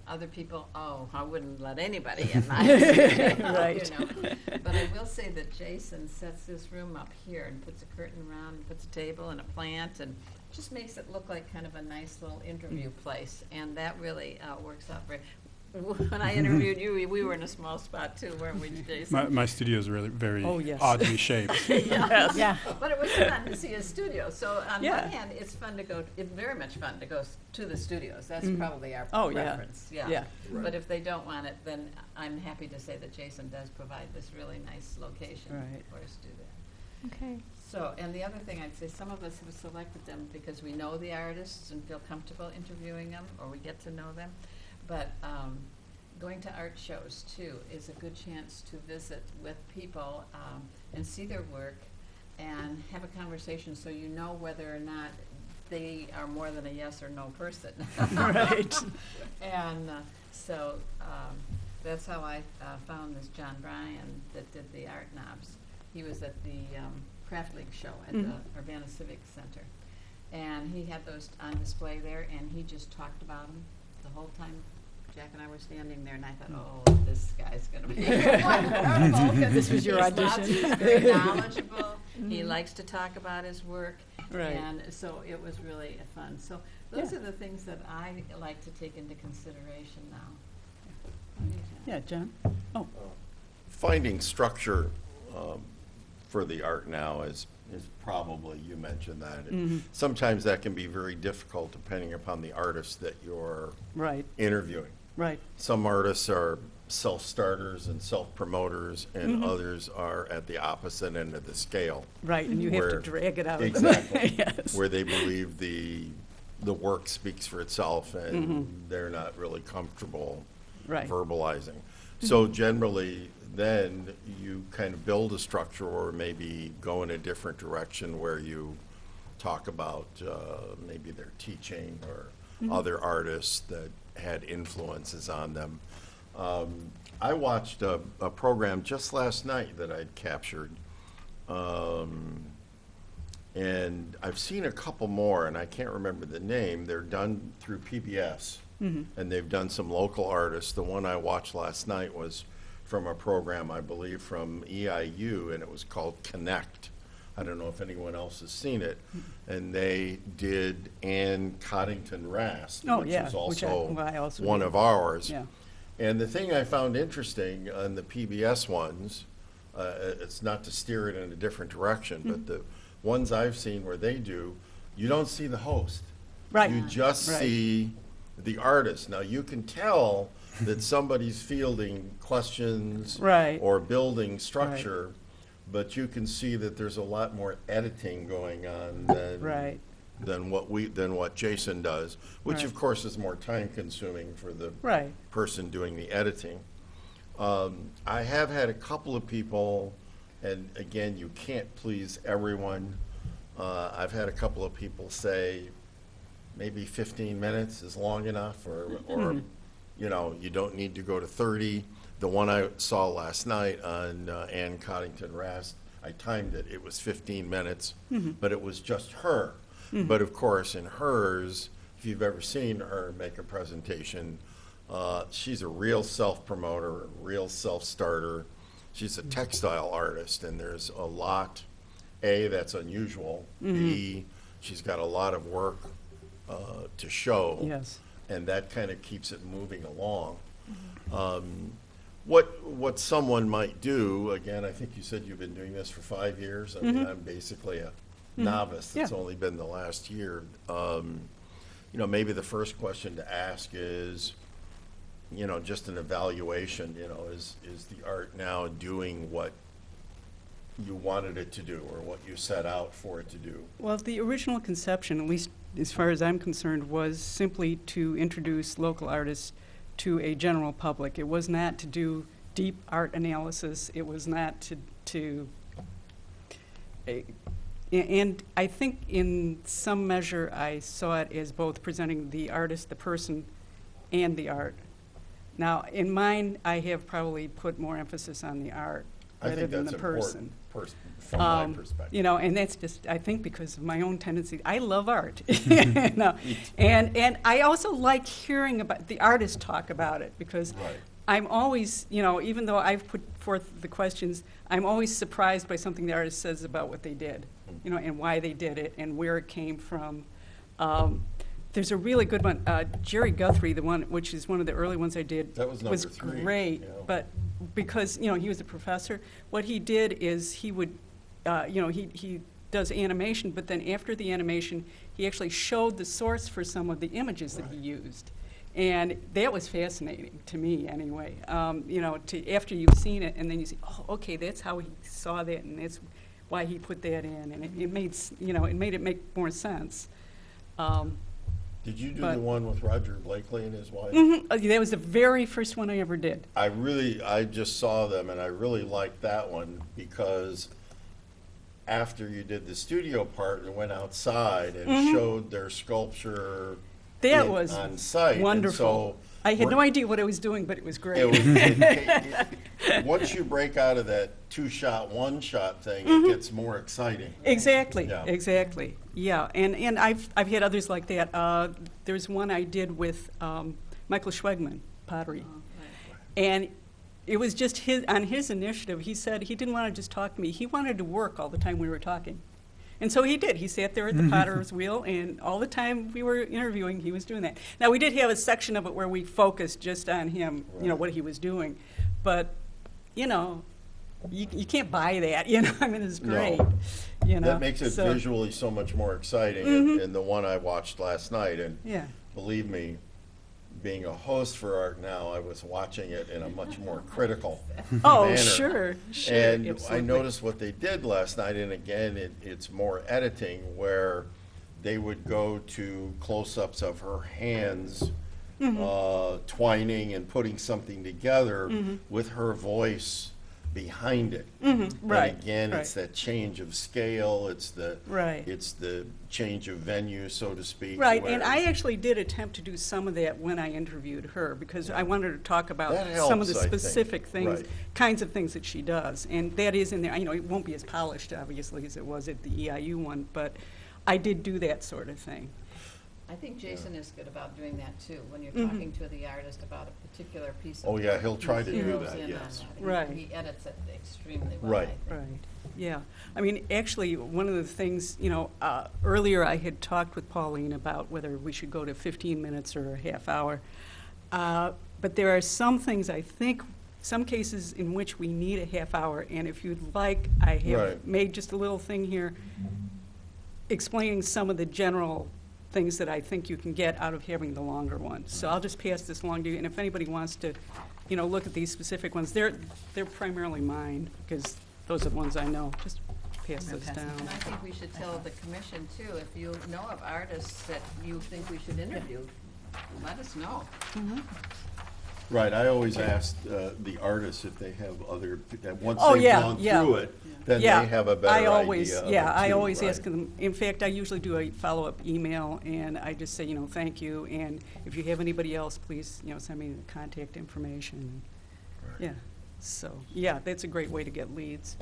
Other people, oh, I wouldn't let anybody in my studio, Right. you know. But I will say that Jason sets this room up here and puts a curtain around and puts a table and a plant and just makes it look like kind of a nice little interview place. And that really works out very. When I interviewed you, we were in a small spot too, weren't we, Jason? My studio is really very Oh, yes. oddly shaped. Yes. Yeah. But it was fun to see a studio. So on Yeah. one hand, it's fun to go, it's very much fun to go to the studios. That's Mhm. probably our Oh, yeah. preference, yeah. Yeah. But if they don't want it, then I'm happy to say that Jason does provide this really nice location Right. for us to do that. Okay. So, and the other thing I'd say, some of us have selected them because we know the artists and feel comfortable interviewing them, or we get to know them. But going to art shows too is a good chance to visit with people and see their work and have a conversation so you know whether or not they are more than a yes or no person. Right. And so that's how I found this John Bryan that did the Art Knobs. He was at the Craft League show at Mhm. the Urbana Civic Center. And he had those on display there, and he just talked about them the whole time. Jack and I were standing there, and I thought, oh, this guy's going to be wonderful. This was your audition. He's very knowledgeable. He likes to talk about his work. Right. And so it was really fun. So those Yeah. are the things that I like to take into consideration now. Yeah, John? Oh, Finding structure for the art now is probably, you mentioned that. Mhm. Sometimes that can be very difficult depending upon the artist that you're right, interviewing. right. Some artists are self-starters and self-promoters, and Mhm. others are at the opposite end of the scale. Right, and you have to Where- drag it out of them. Exactly. Yes. Where they believe the work speaks for itself, and Mhm. they're not really comfortable Right. verbalizing. So generally, then you kind of build a structure or maybe go in a different direction where you talk about maybe their teaching or other artists that had influences on them. I watched a program just last night that I'd captured. And I've seen a couple more, and I can't remember the name. They're done through PBS, and they've done some local artists. The one I watched last night was from a program, I believe, from EIU, and it was called Connect. I don't know if anyone else has seen it. And they did Ann Coddington Rast, Oh, which yeah, is which I also one did. of ours. Yeah. And the thing I found interesting on the PBS ones, it's not to steer it in a different direction, but the ones I've seen where they do, you don't see the host. Right. You just Right. see the artist. Now, you can tell that somebody's fielding questions Right. or building structure, but you can see that there's a lot more editing going on Right. than what Jason does, which Right. of course is more time consuming for the Right. person doing the editing. I have had a couple of people, and again, you can't please everyone. I've had a couple of people say maybe 15 minutes is long enough, or you know, you don't need to go to 30. The one I saw last night on Ann Coddington Rast, I timed it. It was 15 minutes, but it was just her. But of course, in hers, if you've ever seen her make a presentation, she's a real self-promoter, a real self-starter. She's a textile artist, and there's a lot, A, that's unusual. B, she's got a lot of work to show. Yes. And that kind of keeps it moving along. What someone might do, again, I think you said you've been doing this for 5 years. I mean, I'm basically a novice. It's Yeah. only been the last year. You know, maybe the first question to ask is, you know, just an evaluation, you know, is the art now doing what you wanted it to do or what you set out for it to do? Well, the original conception, at least as far as I'm concerned, was simply to introduce local artists to a general public. It was not to do deep art analysis. It was not to and I think in some measure I saw it as both presenting the artist, the person, and the art. Now, in mine, I have probably put more emphasis on the art I rather think than that's the person. important from my perspective. You know, and that's just, I think, because of my own tendency. I love art. You know? And I also like hearing about the artists talk about it, because Right. I'm always, you know, even though I've put forth the questions, I'm always surprised by something the artist says about what they did, you know, and why they did it and where it came from. There's a really good one, Jerry Guthrie, the one, which is one of the early ones I did. That was number 3, great, yeah. but because, you know, he was a professor, what he did is he would, you know, he does animation, but then after the animation, he actually showed the source for some of the images that he used. And that was fascinating to me, anyway. You know, after you've seen it, and then you see, oh, okay, that's how he saw that, and that's why he put that in, and it made, you know, it made it make more sense. Did you do but- the one with Roger Blakely and his wife? That was the very first one I ever did. I just saw them, and I really liked that one because after you did the studio part and went outside and showed their sculpture That was on site. wonderful. And so I had no we're- idea what I was doing, but it was great. It was, once you break out of that 2-shot, 1-shot thing, it gets more exciting. Exactly, Yeah. exactly. Yeah, and I've had others like that. There's one I did with Michael Schwegman, pottery. And it was just on his initiative. He said he didn't want to just talk to me. He wanted to work all the time we were talking. And so he did. He sat there at the potter's wheel, and all the time we were interviewing, he was doing that. Now, we did have a section of it where we focused just on him, you know, what he was doing. But, you know, you can't buy that, you know. I mean, it's great, No. you know. That makes it so, visually so much more exciting. And the one I watched last night, and Yeah. believe me, being a host for Art Now, I was watching it in a much more critical Oh, manner. sure, And I absolutely. noticed what they did last night, and again, it's more editing, where they would go to close-ups of her hands twining and putting something together with her voice behind it. Right, And again, right. it's that change of scale, it's the Right. it's the change of venue, so to speak. Right, where- and I actually did attempt to do some of that when I interviewed her, because I wanted to talk about That some of helps, the I think. specific things, Right. kinds of things that she does. And that is in there. You know, it won't be as polished, obviously, as it was at the EIU one, but I did do that sort of thing. I think Jason is good about doing that too, when you're talking to the artist about a particular piece of Oh, yeah, work, he'll try to do zeroes that, in on yes. that. He- Right. He edits it extremely well, Right. I think. Right, yeah. I mean, actually, one of the things, you know, earlier I had talked with Pauline about whether we should go to 15 minutes or a half hour. But there are some things, I think, some cases in which we need a half hour, and if you'd like, I have Right. made just a little thing here explaining some of the general things that I think you can get out of having the longer one. So I'll just pass this along to you, and if anybody wants to, you know, look at these specific ones, they're primarily mine, because those are the ones I know. Just pass this down. And I think we should tell the commission too, if you know of artists that you think we should interview, let us know. Right, I always ask the artists if they have other, once Oh, they've yeah, gone yeah. through it, then Yeah, they have a better I idea always, of yeah, it I too, always right. ask them. In fact, I usually do a follow-up email, and I just say, you know, thank you, and if you have anybody else, please, you know, send me the contact information. Yeah, so, yeah, that's a great way to get leads.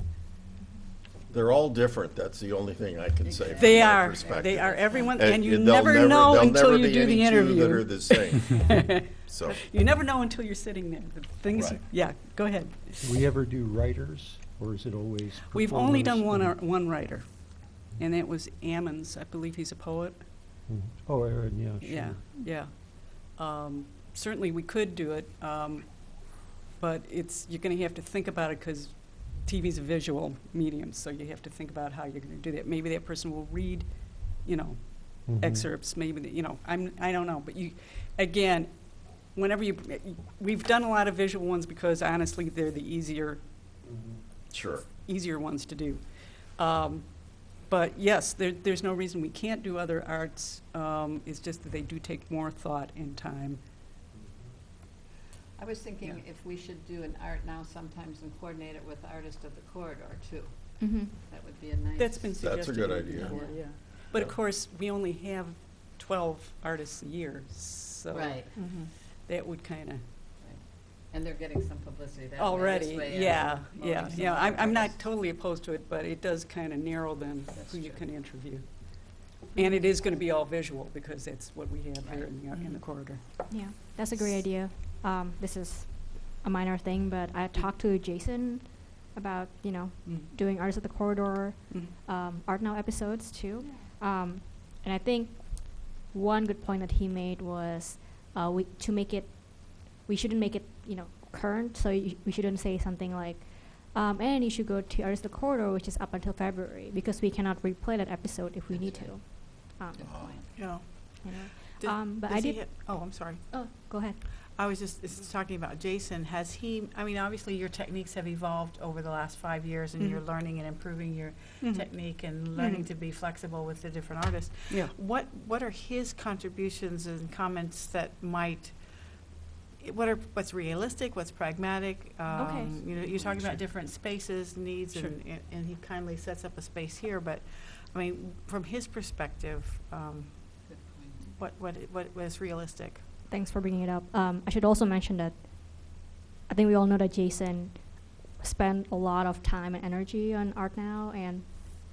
They're all different, that's the only thing I can say from They my are, perspective. they are everyone, And and you there'll never know there'll until never you be do any the two that are interview. the same, so. You never know until you're sitting there. The things, Right. yeah, go ahead. Do we ever do writers, or is it always We've only done performers? one writer, and that was Ammons. I believe he's a poet. Mhm. Oh, Aaron, yeah, sure. Yeah, yeah. Certainly, we could do it, but you're going to have to think about it, because TV's a visual medium, so you have to think about how you're going to do that. Maybe that person will read, you know, Mhm. excerpts, maybe, you know, I don't know. But again, whenever we've done a lot of visual ones because honestly, they're the easier Sure. ones to do. But yes, there's no reason we can't do other arts. It's just that they do take more thought and time. I was thinking Yeah. if we should do an art now sometimes and coordinate it with Artist of the Corridor too. Mm-hmm. That would be a nice. That's been That's a suggested. good idea. before, yeah. But of Yeah. course, we only have 12 artists a year, so. Right. that would kind of And they're getting some publicity that way. already, this way, yeah, promoting yeah, some yeah. other I'm not artists. totally opposed to it, but it does kind of narrow then That's who you true. can interview. And it is going to be all visual because that's what we have here in the corridor. Yeah, that's a great idea. This is a minor thing, but I talked to Jason about, doing Artists of the Corridor, Art Now episodes too. And I think one good point that he made was we shouldn't make it, current. So we shouldn't say something like, and you should go to Artists of the Corridor, which is up until February, because we cannot replay that episode if we need to. Good point. Yeah. But Does I he did. oh, I'm sorry. Oh, go ahead. I was just talking about Jason. Has he, I mean, obviously your techniques have evolved over the last 5 years and you're learning and improving your technique and learning to be flexible with the different artists. Yeah. What are his contributions and comments that might, what's realistic, what's pragmatic? Okay. You're talking about different spaces, needs, Sure. and he kindly sets up a space here, but, I mean, from his perspective, Good point. what is realistic? Thanks for bringing it up. I should also mention that I think we all know that Jason spent a lot of time and energy on Art Now, and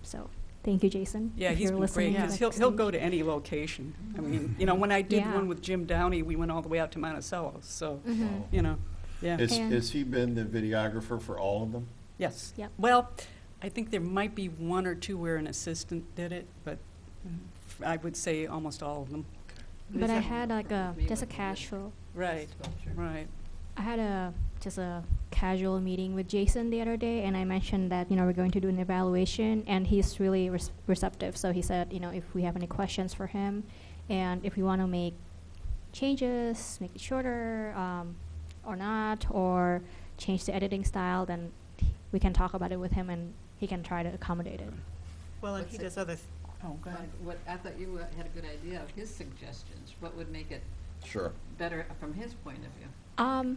so thank you, Jason. Yeah, if he's you're been listening great, to because that he'll go stage. to any location. I mean, when I did Yeah. one with Jim Downey, we went all the way out to Monticello, so, Mhm. yeah. And- Has he been the videographer for all of them? Yes. Yep. Well, I think there might be one or two where an assistant did it, but I would say almost all of them. But I had like Me just a with the casual. Right, Sculpture. right. I had just a casual meeting with Jason the other day, and I mentioned that we're going to do an evaluation, and he's really receptive. So he said, if we have any questions for him, and if we want to make changes, make it shorter, or not, or change the editing style, then we can talk about it with him, and he can try to accommodate it. Well, and What's he it- does other, oh, go ahead. What, I thought you had a good idea of his suggestions. What would make it Sure. better from his point of view?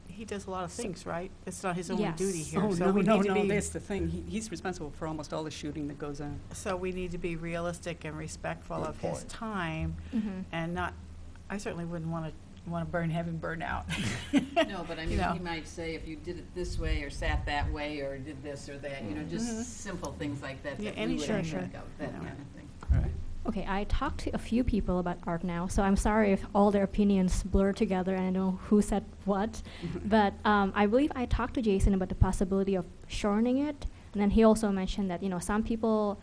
He does a lot of things, right? It's not his only Yes. duty here. Oh, So no, we no, need to no, be, that's the thing. He's responsible for almost all the shooting that goes on. so we need to be realistic and respectful Good of his point. time Mhm. and not, I certainly wouldn't want to have him burn out. No, but I You mean, know. he might say if you did it this way or sat that way or did this or that, just simple things like that. Yeah, that any we would sure, think sure. of, that Yeah. kind of thing. Right. Okay, I talked to a few people about Art Now, so I'm sorry if all their opinions blur together and I don't know who said what. But I believe I talked to Jason about the possibility of shortening it, and then he also mentioned that some people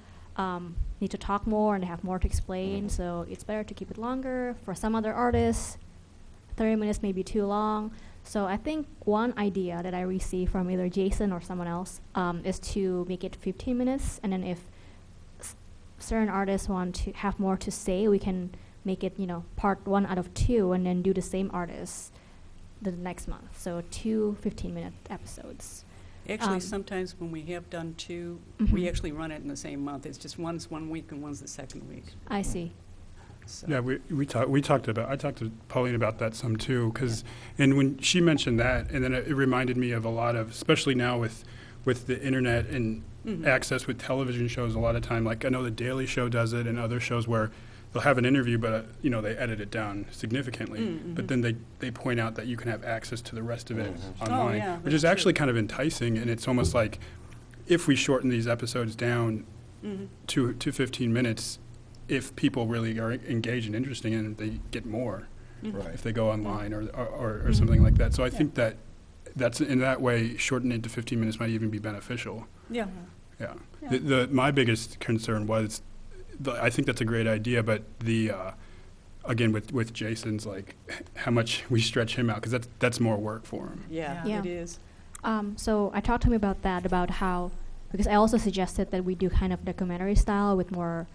need to talk more and they have more to explain, so it's better to keep it longer. For some other artists, 30 minutes may be too long. So I think one idea that I received from either Jason or someone else is to make it 15 minutes, and then if certain artists want to have more to say, we can make it, part 1 out of 2, and then do the same artists the next month. So 2 15-minute episodes. Actually, sometimes when we have done two, we Mhm. actually run it in the same month. It's just one's 1 week and one's the second week. I see. So. Yeah, I talked to Pauline about that some too, and when she mentioned that, and then it reminded me of a lot of, especially now with the internet and access with television shows, a lot of time, like I know the Daily Show does it and other shows where they'll have an interview, but they edit it down significantly, but then they point out that you can have access to the rest of it online, yeah, which is that's actually true. kind of enticing, and it's almost like if we shorten these episodes down to 15 minutes, if people really are engaged and interested in it, they get more Right. if they go online or something like that. So I think that's in that way, shortening it to 15 minutes might even be beneficial. Yeah. Yeah. Yeah. My biggest concern was, I think that's a great idea, but again, with Jason's, like, how much we stretch him out, because that's more work for him. Yeah, Yeah. it is. So I talked to him about that, about how, because I also suggested that we do kind of documentary style with more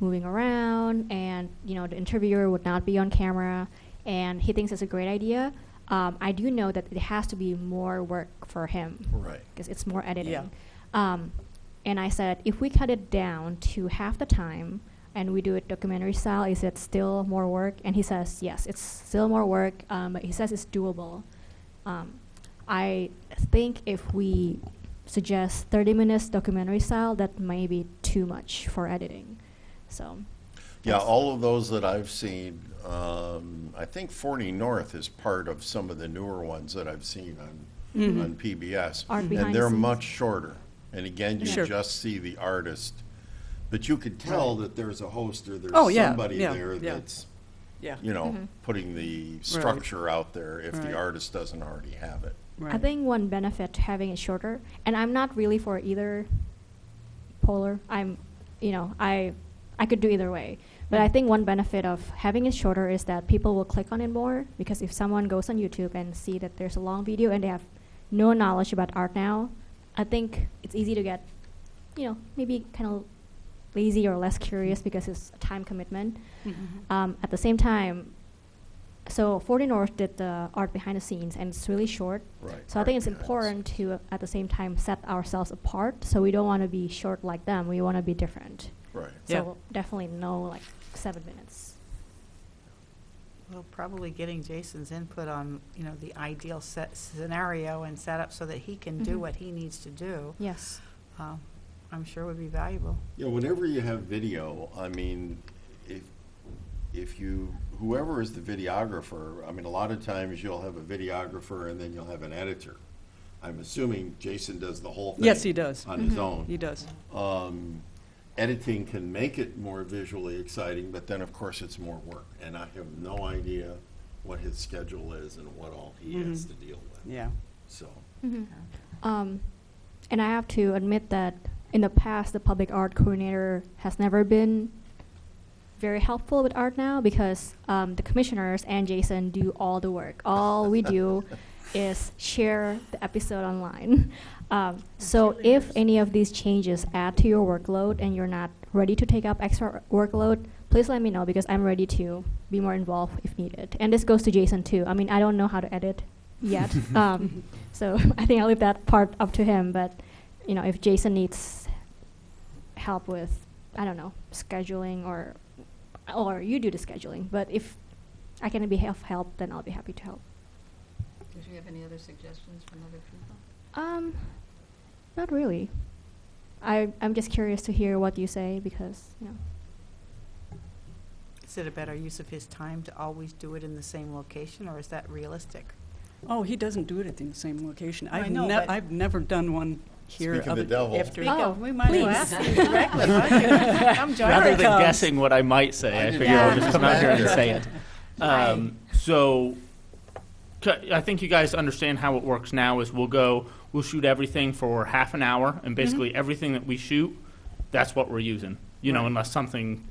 moving around, and the interviewer would not be on camera, and he thinks it's a great idea. I do know that it has to be more work for him, Right. because it's more editing. Yeah. And I said, if we cut it down to half the time and we do it documentary style, is it still more work? And he says, yes, it's still more work, but he says it's doable. I think if we suggest 30 minutes documentary style, that may be too much for editing. So, Yeah, all of those that I've seen, I think 40 North is part of some of the newer ones that I've seen on PBS. Art behind And they're the scenes. much shorter. And again, you Sure. just see the artist. But you could tell that there's a host or there's Oh, yeah, somebody yeah, there yeah. that's, Yeah. you know, putting the structure out there if Right. the artist doesn't already have it. I Right. think one benefit to having it shorter, and I'm not really for either polar. I could do either way. But I think one benefit of having it shorter is that people will click on it more, because if someone goes on YouTube and see that there's a long video and they have no knowledge about art now, I think it's easy to get, maybe kind of lazy or less curious because it's a time commitment. At the same time, so 40 North did the art behind the scenes, and it's really short. Right. So I think it's Art behind the important to, at the same time, set ourselves apart. So we don't want to be short like them. We want to be different. Right. Yeah. So definitely no, like, 7 minutes. Well, probably getting Jason's input on, the ideal scenario and setup so that he can do Mhm. what he needs to do, Yes. I'm sure would be valuable. Yeah, whenever you have video, I mean, if whoever is the videographer, I mean, a lot of times you'll have a videographer and then you'll have an editor. I'm assuming Jason does the whole thing. Yes, he does. On his own. He does. Editing can make it more visually exciting, but then, of course, it's more work. And I have no idea what his schedule is and what all he has to deal with. Yeah. So, And I have to admit that in the past, the public art coordinator has never been very helpful with Art Now, because the commissioners and Jason do all the work. All we do is share the episode online. So if any of these changes add to your workload and you're not ready to take up extra workload, please let me know, because I'm ready to be more involved if needed. And this goes to Jason too. I mean, I don't know how to edit yet. So I think I'll leave that part up to him. But, if Jason needs help with, I don't know, scheduling or you do the scheduling. But if I can be of help, then I'll be happy to help. Did you have any other suggestions from other people? Not really. I'm just curious to hear what you say, because, Is it a better use of his time to always do it in the same location, or is that realistic? Oh, he doesn't do it at the same location. I know, but- I've never done one here. Speak of the other- devil. after- Speak Oh, of, we might as well please. ask you directly. Why don't you come join Rather us? than guessing what I might say, I figure I'll just come out here and say it. So, I think you guys understand how it works now. Is we'll shoot everything for half an hour, and basically everything that we shoot, that's what we're using. Unless something,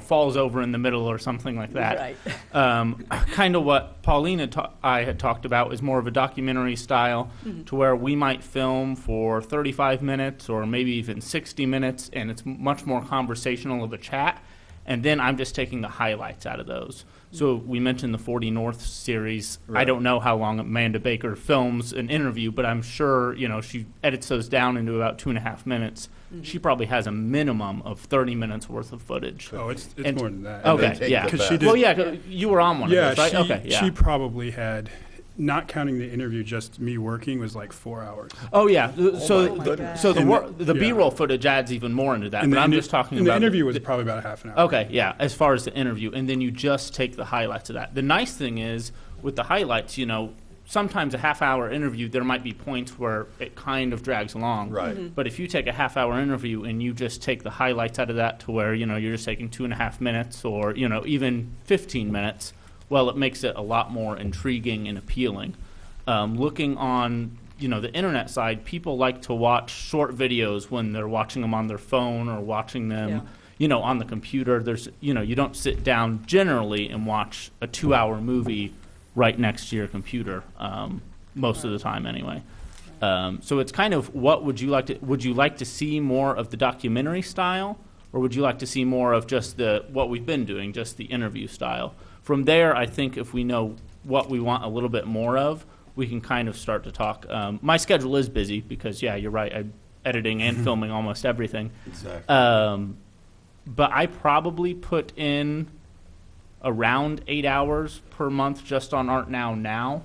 falls over in the middle or something like that. Right. Kind of what Paulina I had talked about is more of a documentary style, to where we might film for 35 minutes or maybe even 60 minutes, and it's much more conversational of a chat. And then I'm just taking the highlights out of those. So we mentioned the 40 North series. I Right. don't know how long Amanda Baker films an interview, but I'm sure, she edits those down into about 2.5 minutes. She probably has a minimum of 30 minutes worth of footage. Oh, it's And- more than that. And they Okay, take yeah. the 'Cause she best. did- Well, yeah, 'cause you were on one Yeah, of those, right? she, Okay, yeah. she probably had, not counting the interview, just me working was like 4 hours. Oh, yeah. So, my the, goodness. so the And wor- the- the yeah. B-roll footage adds even more into that. And But the I'm inter- just talking and about the interview was probably about a half an hour. Okay, yeah, as far as the interview, and then you just take the highlights of that. The nice thing is, with the highlights, sometimes a half-hour interview, there might be points where it kind of drags along. Right. But if you take a half-hour interview and you just take the highlights out of that to where, you're just taking 2.5 minutes or, even 15 minutes, well, it makes it a lot more intriguing and appealing. Looking on, the internet side, people like to watch short videos when they're watching them on their phone or watching them, on the computer. There's, you don't sit down generally and watch a 2-hour movie right next to your computer, most of the time anyway. So it's kind of, would you like to see more of the documentary style, or would you like to see more of just what we've been doing, just the interview style? From there, I think if we know what we want a little bit more of, we can kind of start to talk. My schedule is busy because, yeah, you're right, I'm editing and filming almost everything. Exactly. But I probably put in around 8 hours per month just on Art Now,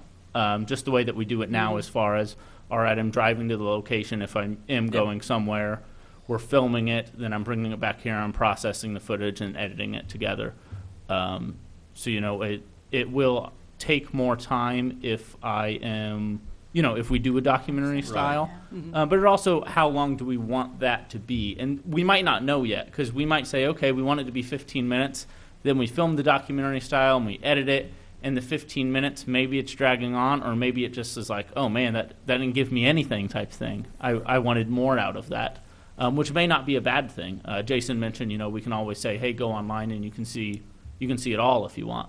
just the way that we do it now, as far as, all right, I'm driving to the location if I am going somewhere, we're filming it, then I'm bringing it back here, I'm processing the footage and editing it together. So, you know, it will take more time if I am, you know, if we do a documentary style. But it also, how long do we want that to be? And we might not know yet, because we might say, okay, we want it to be 15 minutes. Then we film the documentary style and we edit it. And the 15 minutes, maybe it's dragging on, or maybe it just is like, oh man, that didn't give me anything type thing. I wanted more out of that, which may not be a bad thing. Jason mentioned, you know, we can always say, hey, go online and you can see it all if you want.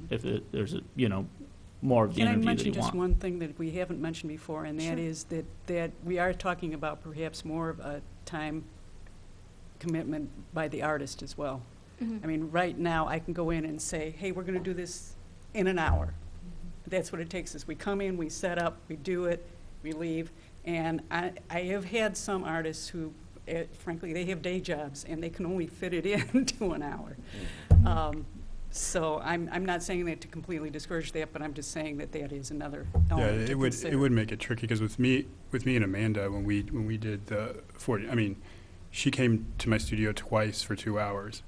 If there's a, you know, more of the Can I interview that mention you just want. one thing that we haven't mentioned before, and that is that we are talking about perhaps more of a time commitment by the artist as well. I mean, right now, I can go in and say, hey, we're going to do this in an hour. That's what it takes is we come in, we set up, we do it, we leave. And I have had some artists who, frankly, they have day jobs, and they can only fit it into an hour. So I'm not saying that to completely discourage that, but I'm just saying that that is another element to consider. It would make it tricky, because with me and Amanda, when we did the 40, I mean, she came to my studio twice for 2 hours.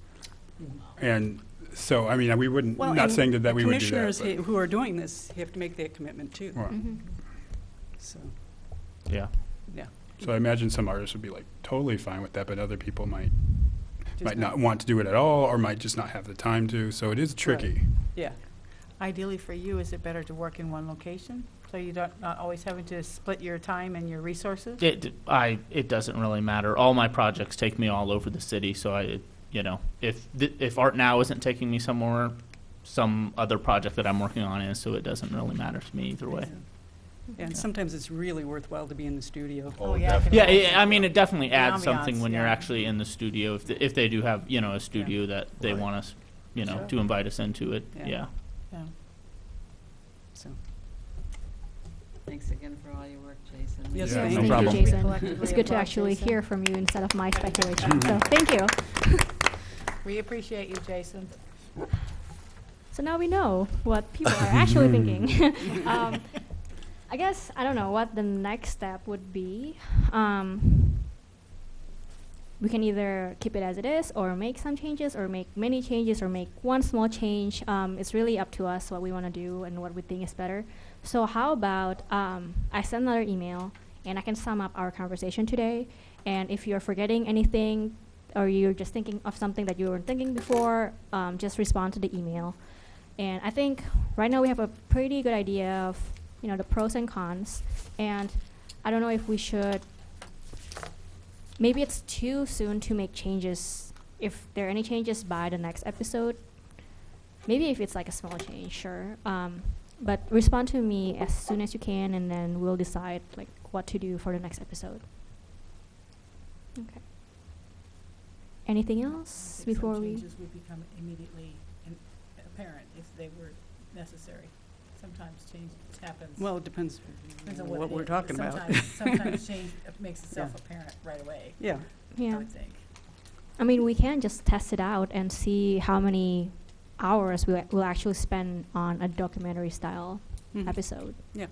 And so, I mean, we wouldn't, not saying that we would do that. Commissioners who are doing this have to make that commitment too. Right. So, Yeah. yeah. So I imagine some artists would be like totally fine with that, but other people might Just not want to do it at all, or might just not have the time to. So it is tricky. Yeah. Ideally for you, is it better to work in one location? So you don't, not always having to split your time and your resources? It doesn't really matter. All my projects take me all over the city, so you know, if Art Now isn't taking me somewhere, some other project that I'm working on is, so it doesn't really matter to me either way. Yeah, and sometimes it's really worthwhile to be in the studio. Oh, yeah. I can Yeah, imagine. I mean, it definitely The adds something ambiance, when you're yeah. actually in the studio. If they do have, you know, a studio that they Right. want us, you know, Sure. to invite us into it. Yeah. Yeah. Yeah. So, Thanks again for all your work, Jason. Yes, Yeah, thank no you. problem. Thank you, Jason. Collectively It's good to applaud actually Jason. hear from you instead of my speculation. So thank you. We appreciate you, Jason. So now we know what people are actually thinking. I guess, I don't know what the next step would be. We can either keep it as it is, or make some changes, or make many changes, or make one small change. It's really up to us what we want to do and what we think is better. So how about I send another email, and I can sum up our conversation today. And if you're forgetting anything, or you're just thinking of something that you weren't thinking before, just respond to the email. And I think right now we have a pretty good idea of, you know, the pros and cons. And I don't know if we should, maybe it's too soon to make changes. If there are any changes by the next episode, maybe if it's like a small change, sure. But respond to me as soon as you can, and then we'll decide like what to do for the next episode. Okay. Anything else before we? Changes would become immediately apparent if they were necessary. Sometimes change happens. well, it depends Depends on what it we're is, talking but about. sometimes change makes itself Yeah. apparent right away, Yeah. I Yeah. would think. I mean, we can just test it out and see how many hours we'll actually spend on a documentary style Mhm. episode. Yeah.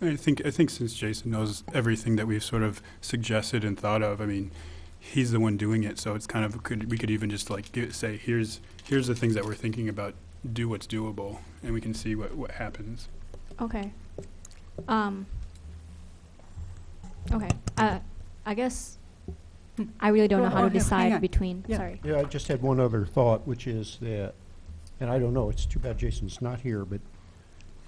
I think since Jason knows everything that we've sort of suggested and thought of, I mean, he's the one doing it, so it's kind of we could even just like say here's the things that we're thinking about. Do what's doable, and we can see what happens. Okay. Okay. I guess I really don't know how to hang decide on. between. Yeah. Sorry. Yeah, I just had one other thought, which is that, and I don't know, it's too bad Jason's not here, but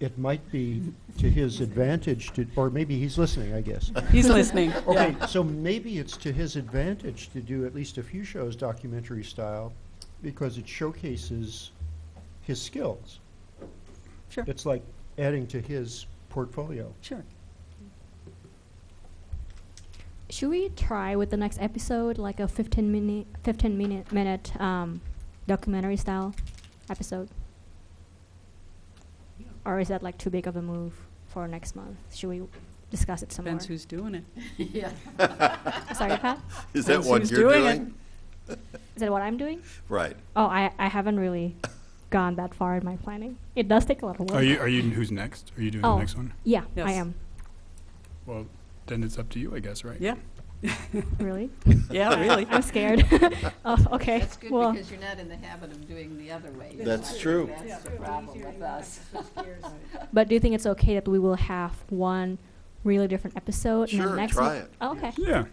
it might be to his advantage to, or maybe he's listening, I guess. He's listening. Okay, Yeah. so maybe it's to his advantage to do at least a few shows documentary style, because it showcases his skills. Sure. It's like adding to his portfolio. Sure. Should we try with the next episode like a 15 minute documentary style episode? Or is that like too big of a move for next month? Should we discuss it some more? Depends who's doing it. Yeah. Sorry, Pat? Is that Depends what who's you're doing doing? Is that what I'm doing? Right. Oh, I haven't really gone that far in my planning. It does take a lot of work. Are you who's next? Are you doing Oh. the next one? Yeah, Yes. I am. Well, then it's up to you, I guess, right? Yeah. Really? Yeah, really. I'm scared. Oh, okay. That's good Well, because you're not in the habit of doing the other way. That's true. That's the problem with us. but do you think it's okay that we will have one really different episode and Sure, then next try one? it. Oh, okay. Yeah.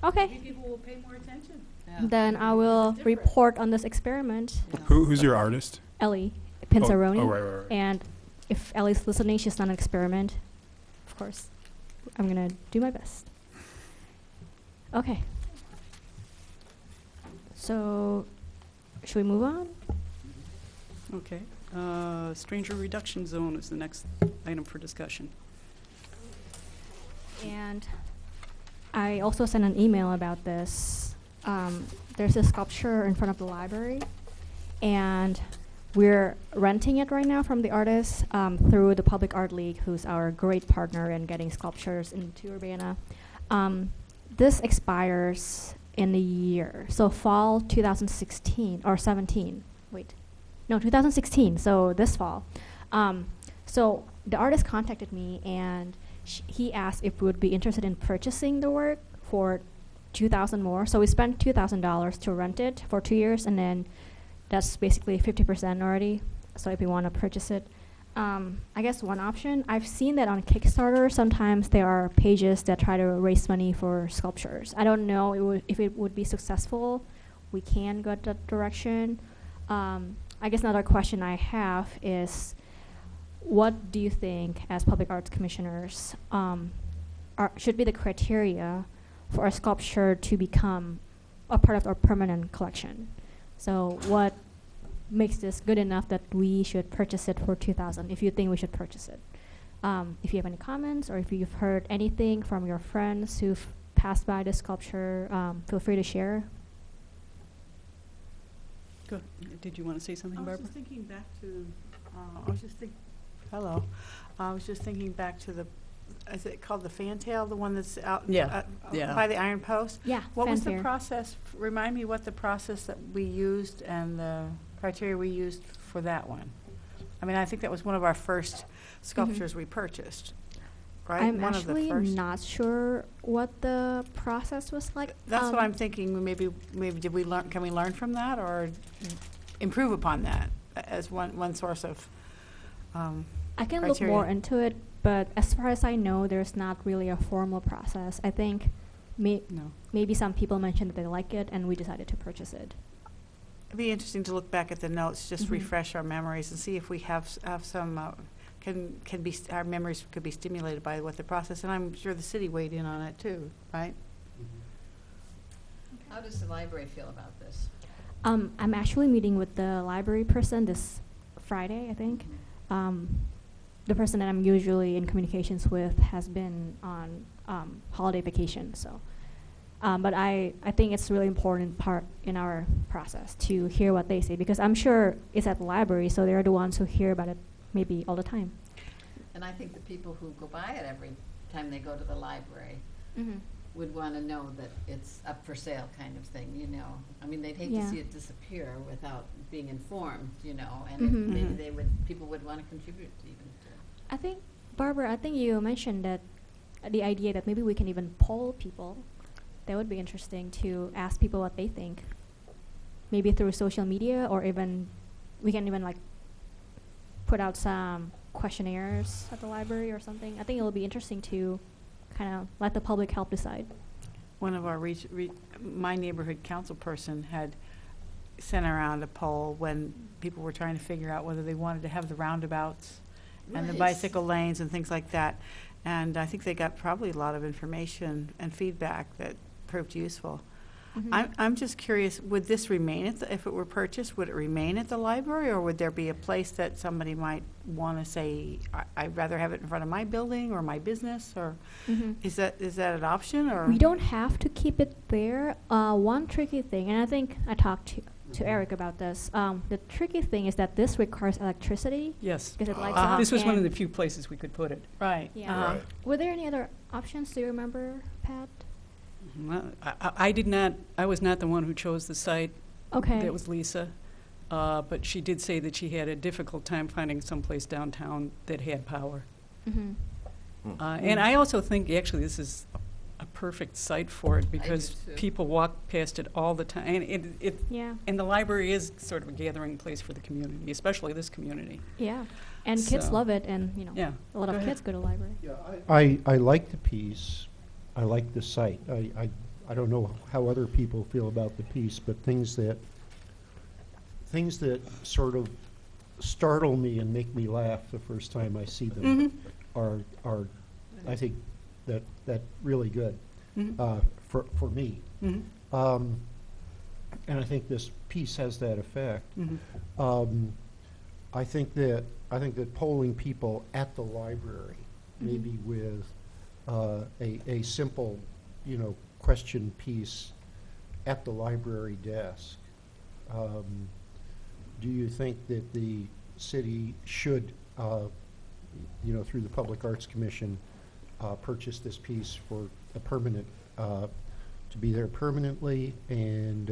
Okay. Maybe people will pay more attention. Yeah. Then I will Different. report on this experiment. Who's your artist? Ellie Pinzaroni. Oh, right, right, right. And if Ellie's listening, she's done an experiment. Of course, I'm gonna do my best. Okay. So, should we move on? Okay. Stranger reduction zone is the next item for discussion. And I also sent an email about this. There's a sculpture in front of the library, and we're renting it right now from the artist through the Public Art League, who's our great partner in getting sculptures into Urbana. This expires in a year, so fall 2016 or 17. Wait, no, 2016. So this fall. So the artist contacted me, and he asked if we would be interested in purchasing the work for $2,000 more. So we spent $2,000 to rent it for 2 years, and then that's basically 50% already. So if we want to purchase it, I guess one option, I've seen that on Kickstarter, sometimes there are pages that try to raise money for sculptures. I don't know if it would be successful. We can go that direction. I guess another question I have is, what do you think, as public arts commissioners, should be the criteria for a sculpture to become a part of our permanent collection? So what makes this good enough that we should purchase it for $2,000, if you think we should purchase it? If you have any comments, or if you've heard anything from your friends who've passed by this sculpture, feel free to share. Good. Did you want to say something, I was Barbara? just thinking back to, hello. I was just thinking back to the, is it called the Fantail, the one that's out Yeah, yeah. by the Iron Post? Yeah, What was the fanfare. process? Remind me what the process that we used and the criteria we used for that one. I mean, I think that was one of our first sculptures we purchased, right? I'm One of the actually first. not sure what the process was like. That's what I'm thinking. Maybe did we learn? Can we learn from that or improve upon that as one source of? I can look criteria. more into it, but as far as I know, there's not really a formal process. I think No. maybe some people mentioned that they like it, and we decided to purchase it. It'd be interesting to look back at the notes, just Mhm. refresh our memories and see if we have some, can be, our memories could be stimulated by what the process, and I'm sure the city weighed in on it too, right? How does the library feel about this? I'm actually meeting with the library person this Friday, I think. The person that I'm usually in communications with has been on holiday vacation, so. But I think it's a really important part in our process to hear what they say, because I'm sure it's at the library, so they're the ones who hear about it maybe all the time. And I think the people who go by it every time they go to the library Mm-hmm. would want to know that it's up for sale kind of thing, you know. I mean, they'd hate Yeah. to see it disappear without being informed, you know, and Mhm. maybe Mhm. people would want to contribute even to. I think, Barbara, I think you mentioned that the idea that maybe we can even poll people. That would be interesting to ask people what they think. Maybe through social media, or even we can even like put out some questionnaires at the library or something. I think it'll be interesting to kind of let the public help decide. One of our my neighborhood council person had sent around a poll when people were trying to figure out whether they wanted to have the roundabouts and the Right. bicycle lanes and things like that. And I think they got probably a lot of information and feedback that proved useful. I'm just curious, would this remain if it were purchased, would it remain at the library, or would there be a place that somebody might want to say, I'd rather have it in front of my building or my business, or is that an option, or? We don't have to keep it there. One tricky thing, and I think I talked to Eric about this. The tricky thing is that this requires electricity Yes. because it lights Uh-huh. up. This was one of and- the few places we could put it. Right. Yeah. uh-huh. Right. Were there any other options? Do you remember, Pat? Well, I did not, I was not the one who chose the site. Okay. That was Lisa. But she did say that she had a difficult time finding someplace downtown that had power. Mm-hmm. And I also think, actually, this is a perfect site for it because too. people walk past it all the time. And Yeah. and the library is sort of a gathering place for the community, especially this community. Yeah. And kids So- love it, and Yeah. a lot Go of ahead. kids go to the library. I like the piece. I like the site. I don't know how other people feel about the piece, but things that sort of startle me and make me laugh the first time I see them are I think that really good for me. And I think this piece has that effect. I think that polling people at the library, maybe with a simple, question piece at the library desk. Do you think that the city should, through the Public Arts Commission, purchase this piece for a permanent, to be there permanently? And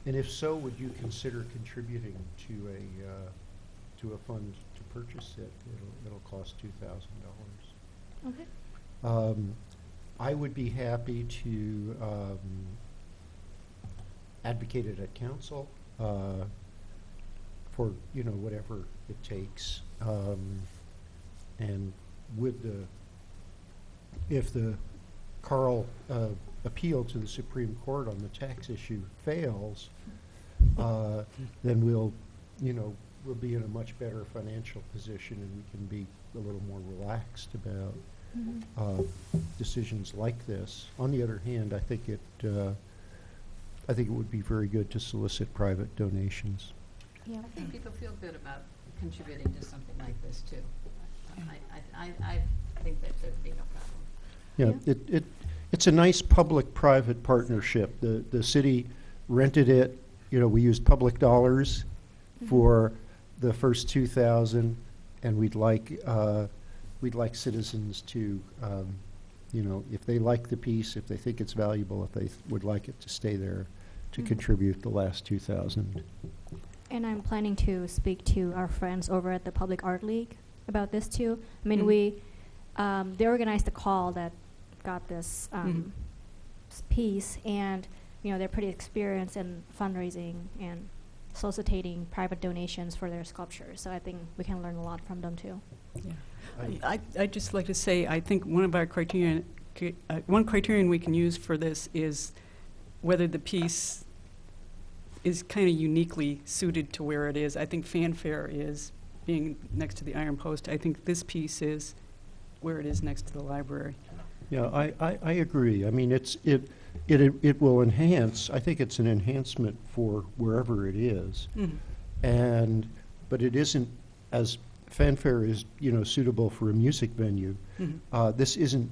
if so, would you consider contributing to a fund to purchase it? It'll cost $2,000. Okay. I would be happy to advocate it at council for whatever it takes, and if the Carl appeal to the Supreme Court on the tax issue fails, then we'll be in a much better financial position, and we can be a little more relaxed about decisions like this. On the other hand, I think it would be very good to solicit private donations. Yeah. I think people feel good about contributing to something like this, too. I think that there'd be no problem. Yeah, it's a nice public-private partnership. The city rented it. We used public dollars for the first 2,000, and we'd like citizens to, if they like the piece, if they think it's valuable, if they would like it to stay there, to contribute the last 2,000. And I'm planning to speak to our friends over at the Public Art League about this too. I mean, they organized a call that got this piece, and they're pretty experienced in fundraising and soliciting private donations for their sculptures. So I think we can learn a lot from them too. Yeah. I'd just like to say, I think one of our criterion we can use for this is whether the piece is kind of uniquely suited to where it is. I think Fanfare is being next to the Iron Post. I think this piece is where it is next to the library. Yeah, I agree. I mean, it will enhance. I think it's an enhancement for wherever it is, but it isn't, as Fanfare is suitable for a music venue. This isn't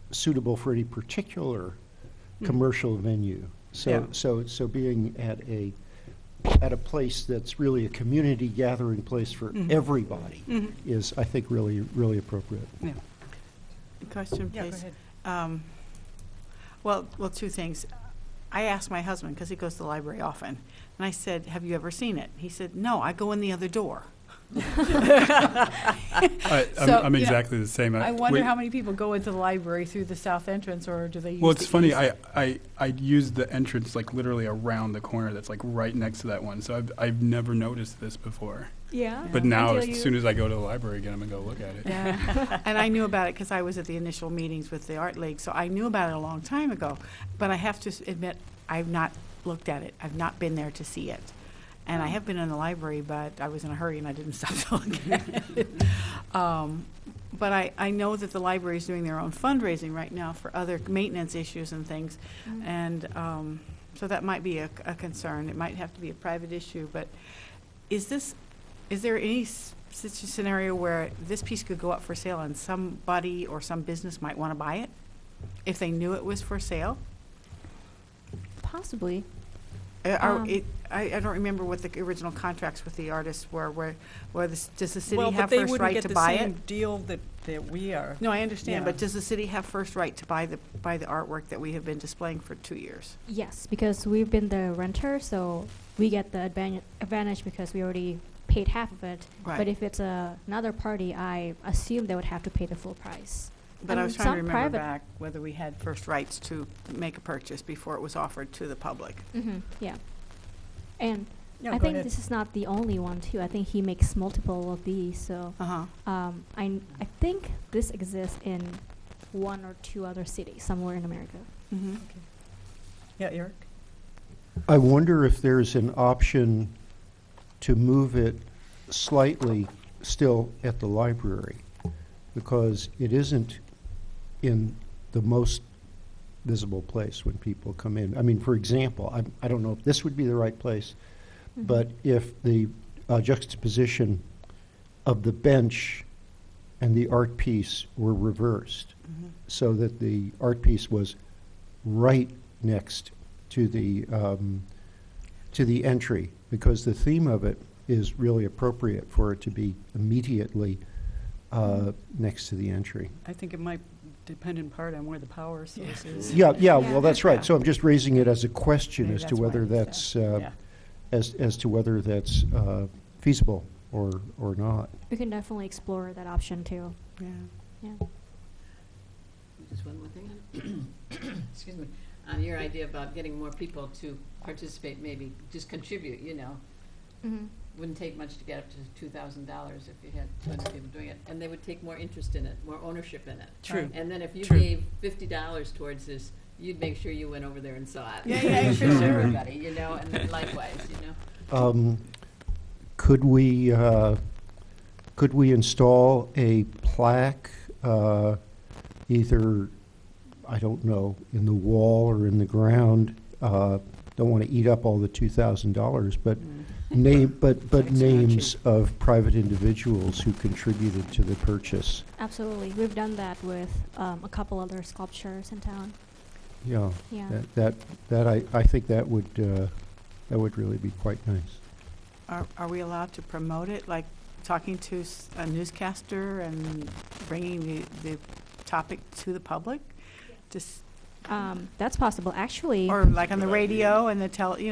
suitable for any particular commercial venue. So being at a place that's really a community gathering place for everybody is, I think, really, really appropriate. Yeah. Question, please. Yeah, go ahead. Well, two things. I asked my husband, because he goes to the library often, and I said, "Have you ever seen it?" He said, "No, I go in the other door." I'm exactly the same. I wonder how many people go into the library through the south entrance, or do they use Well, it's the funny. east? I use the entrance like literally around the corner. That's like right next to that one. So I've never noticed this before. Yeah. But now, Until as soon as I go to the library again, I'm gonna go look at it. Yeah, and I knew about it because I was at the initial meetings with the Art League, so I knew about it a long time ago. But I have to admit, I've not looked at it. I've not been there to see it. And I have been in the library, but I was in a hurry and I didn't stop to look at it. But I know that the library is doing their own fundraising right now for other maintenance issues and things. And so that might be a concern. It might have to be a private issue. But is there any such a scenario where this piece could go up for sale and somebody or some business might want to buy it if they knew it was for sale? Possibly. I don't remember what the original contracts with the artists were. Does the city Well, have but they first wouldn't right get to the buy same it? deal that we are. No, I understand, Yeah. but does the city have first right to buy the artwork that we have been displaying for 2 years? Yes, because we've been the renter, so we get the advantage because we already paid half of it. Right. But if it's another party, I assume they would have to pay the full price. But I was trying some to remember private- back whether we had first rights to make a purchase before it was offered to the public. Yeah. And No, I go think ahead. this is not the only one too. I think he makes multiple of these. So Uh-huh. I think this exists in 1 or 2 other cities somewhere in America. Mhm. Yeah, Eric? I wonder if there's an option to move it slightly still at the library, because it isn't in the most visible place when people come in. I mean, for example, I don't know if this would be the right place, but if the juxtaposition of the bench and the art piece were reversed, so that the art piece was right next to the entry, because the theme of it is really appropriate for it to be immediately next to the entry. I think it might depend in part on where the power source is. Yeah, Yeah. well, that's right. Yeah. So I'm just raising it as a question Maybe as to that's why whether it's that's, Yeah. as to whether that's feasible or not. We can definitely explore that option too. Yeah. Yeah. Just one more thing. Excuse me. On your idea about getting more people to participate, maybe just contribute, you know. Wouldn't take much to get up to $2,000 if you had 200 people doing it. And they would take more interest in it, more ownership in it. True. And then if you True. gave $50 towards this, you'd make sure you went over there and saw it. Yeah, For sure. everybody, you know, and then likewise, you know. Could we install a plaque, either, I don't know, in the wall or in the ground? Don't want to eat up all the $2,000, but Like names of private individuals who contributed to the purchase. Absolutely. We've done that with a couple other sculptures in town. Yeah, Yeah. I think that would really be quite nice. Are we allowed to promote it, like talking to a newscaster and bringing the topic to the public? Just, That's possible. Actually, or like on the radio and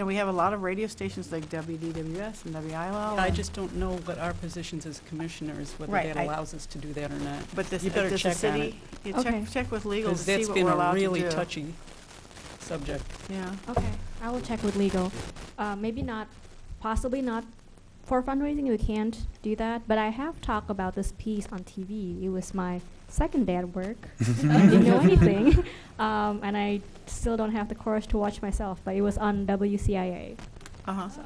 we have a lot of radio stations like WDWS and WILL. I just don't know what our positions as commissioners, whether Right, that allows us to do that or not. But this, You better does the check on it. city, you Okay. check with legal to Because see that's what been we're a allowed to do. really touchy subject. Yeah. okay, I will check with legal. Maybe not, possibly not for fundraising. We can't do that. But I have talked about this piece on TV. It was my second day at work. I didn't know anything, and I still don't have the courage to watch myself. But it was on WCIA, Uh-huh. so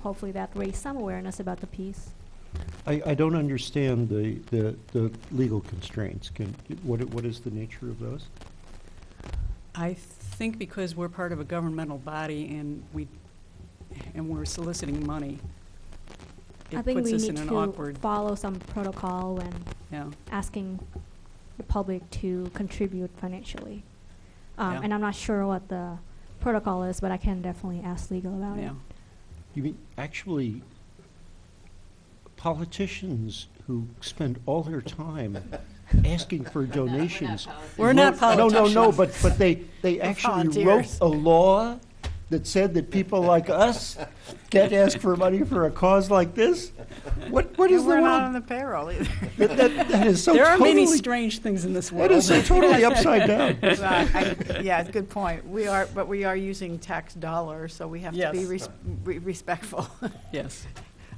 hopefully that raised some awareness about the piece. I don't understand the legal constraints. What is the nature of those? I think because we're part of a governmental body and we're soliciting money, I it think puts we us need in an to awkward, follow some protocol and yeah. asking the public to contribute financially. Yeah. And I'm not sure what the protocol is, but I can definitely ask legal about Yeah. it. You mean, actually, politicians who spend all their time asking for donations. We're not politicians. No, but they actually wrote volunteers. a law that said that people like us can't ask for money for a cause like this? What is the We're not on world? the payroll either. That is so There are many totally, strange things in this world. that is so totally upside down. Yeah, good point. But we are using tax dollars, so we have to be Yes. respectful. Yes,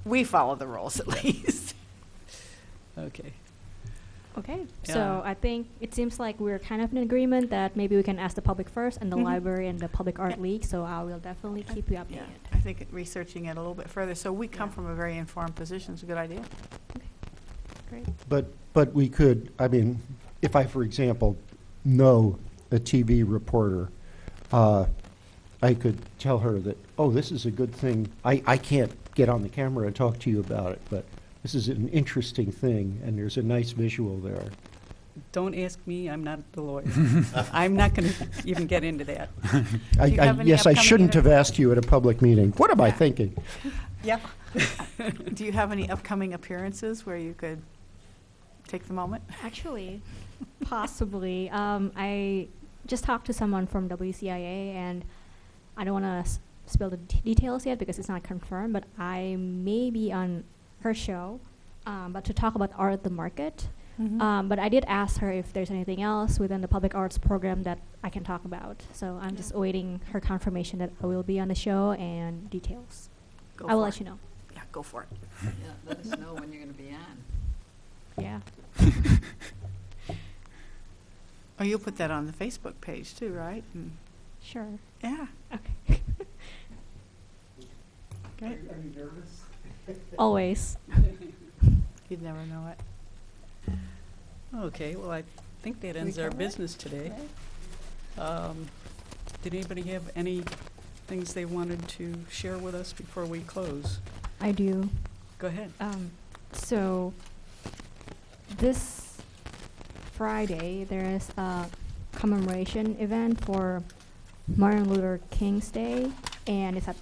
We follow the rules at least. okay. Okay, Yeah. so I think it seems like we're kind of in agreement that maybe we can ask the public first and the Mhm. library and the Public Art League, so I will definitely keep you Yeah, updated. I think researching it a little bit further, so we come Yeah. from a very informed position, is a good idea. Great. But we could, I mean, if I, for example, know a TV reporter, I could tell her that, oh, this is a good thing. I can't get on the camera and talk to you about it, but this is an interesting thing, and there's a nice visual there. Don't ask me, I'm not the lawyer. I'm not going to even get into that. you have any Yes, I upcoming shouldn't have asked you at a public meeting. What am I Yeah. thinking? Yep. Do you have any upcoming appearances where you could take the moment? Actually, possibly. I just talked to someone from WCIA, and I don't want to spill the details yet because it's not confirmed, but I may be on her show, but to talk about art at the market. But I did ask her if there's anything else within the public arts program that I can talk about. So I'm just awaiting her confirmation that I will be on the show and details. I will let you know. Yeah, go for it. Yeah, let us know when you're gonna be on. Yeah. Oh, you'll put that on the Facebook page too, right? Sure. Yeah. Okay. Great. Are you nervous? Always. You'd never know it. Okay, well, I think that ends our business today. Did anybody have any things they wanted to share with us before we close? I do. Go ahead. So this Friday, there is a commemoration event for Martin Luther King's Day, and it's at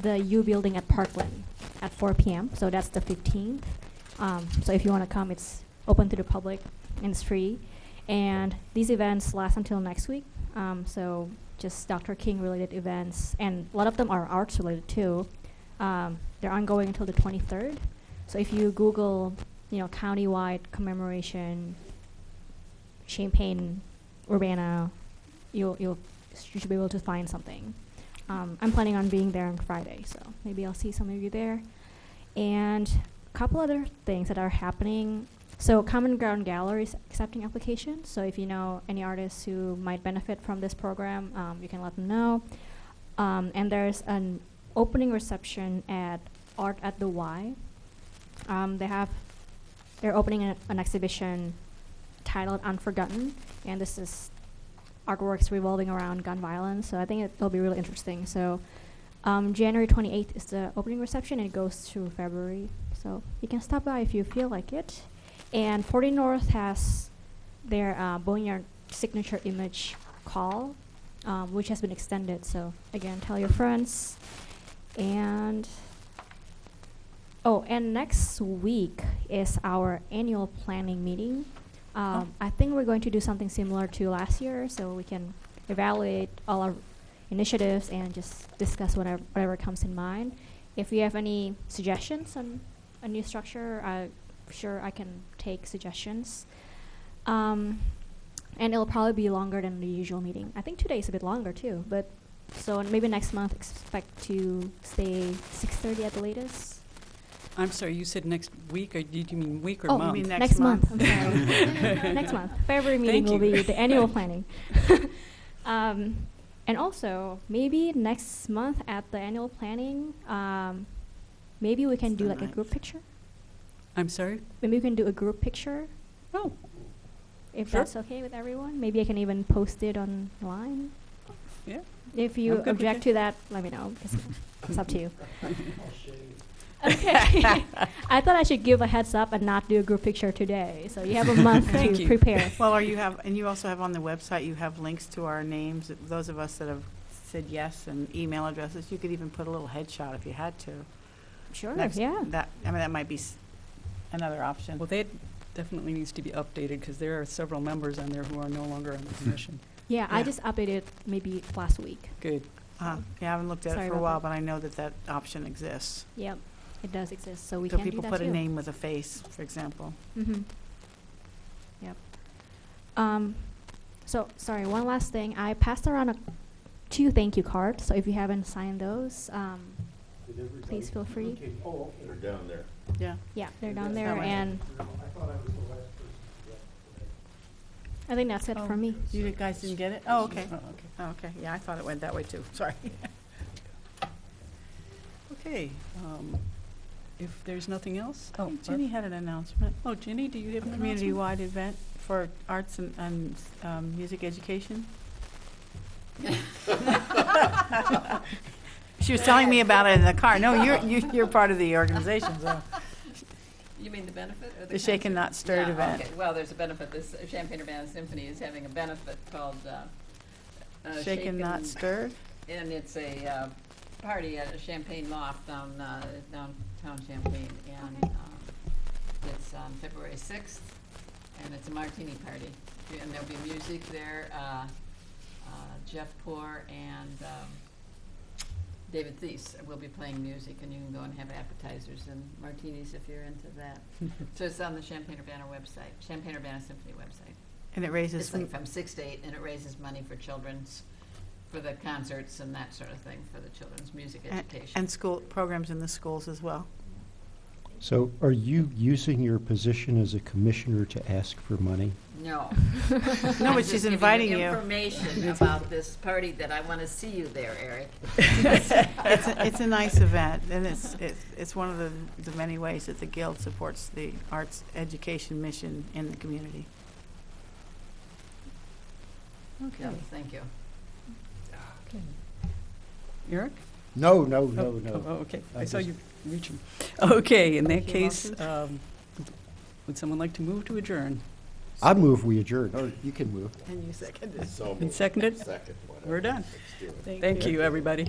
the U Building at Parkland at 4 p.m. So that's the 15th. So if you want to come, it's open to the public and it's free. And these events last until next week. So just Dr. King related events, and a lot of them are arts related too. They're ongoing until the 23rd. So if you Google, countywide commemoration, Champaign, Urbana, you should be able to find something. I'm planning on being there on Friday, so maybe I'll see some of you there. And a couple other things that are happening. So Common Ground Gallery is accepting applications. So if you know any artists who might benefit from this program, you can let them know. And there's an opening reception at Art at the Y. They're opening an exhibition titled Unforgotten, and this is artworks revolving around gun violence. So I think it'll be really interesting. So January 28th is the opening reception, and it goes through February. So you can stop by if you feel like it. And 40 North has their Boneyard signature image call, which has been extended. So again, tell your friends. And next week is our annual planning meeting. I think we're going to do something similar to last year, so we can evaluate all our initiatives and just discuss whatever comes in mind. If you have any suggestions on a new structure, I'm sure I can take suggestions. And it'll probably be longer than the usual meeting. I think 2 days is a bit longer too, but so maybe next month expect to stay 6:30 at the latest. I'm sorry, you said next week, or did you mean week or Oh, month? you mean next month. I'm sorry. Next month. February meeting will be the annual planning. And also, maybe next month at the annual planning, maybe we can do like a group picture. I'm sorry? Maybe we can do a group picture. Oh. If Sure. that's okay with everyone. Maybe I can even post it online. Yeah. If you I'm good with object it. to that, let me know. It's up to you. Okay. I thought I should give a heads up and not do a group picture today. So you have a month Thank to you. prepare. Well, you also have on the website, you have links to our names. Those of us that have said yes, and email addresses. You could even put a little headshot if you had to. Sure, Next- yeah. that might be another option. Well, that definitely needs to be updated, because there are several members on there who are no longer on the commission. Yeah, I Yeah. just updated maybe last week. Good. Yeah, I haven't looked at Sorry it for a about while, that. but I know that option exists. Yep, it does exist, so we So can do people that put too. a name with a face, for example. Mm-hmm. Yep. So, sorry, one last thing. I passed around 2 thank you cards, so if you haven't signed those, please feel free. They're down there. Yeah. Yeah, they're down That's there, how I- and I thought I was the last person to get I think that's it Oh. for me. You guys didn't get it? Oh, okay. Oh, okay. Oh, okay. Yeah, I thought it went that way too. Sorry. Okay. If there's nothing else? Oh, Barb? Jenny had an announcement. Oh, Jenny, do you have an announcement? Community-wide event for arts and music education. She was telling me about it in the car. No, you're part of the organization, so. You mean the benefit or the The Shake and Not Stirred Yeah, event. okay. Well, there's a benefit. This Champaign-Urbana Symphony is having a benefit called Shake and Not Stirred? And it's a party at a Champaign Loft downtown Champaign. And it's on February 6th, and it's a martini party. And there'll be music there. Jeff Poor and David Thies will be playing music, and you can go and have appetizers and martinis if you're into that. So it's on the Champaign-Urbana website, Champaign-Urbana Symphony website. And it raises It's like from 6 to 8, and it raises money for children's, for the concerts and that sort of thing, for the children's music education. and school programs in the schools as well. So are you using your position as a commissioner to ask for money? No. No, I'm but just she's giving inviting you. information about this party that I want to see you there, Eric. It's a nice event, and it's one of the many ways that the Guild supports the arts education mission in the community. Yeah, thank you. Eric? No, no, Oh, no, no. oh, okay. I I saw just- you reaching. Okay, in that Any case, motions? would someone like to move to adjourn? I move we adjourn. Oh, you can move. And you seconded. So Been moved. seconded? Second, whatever. We're done. Let's do it. Thank you, everybody.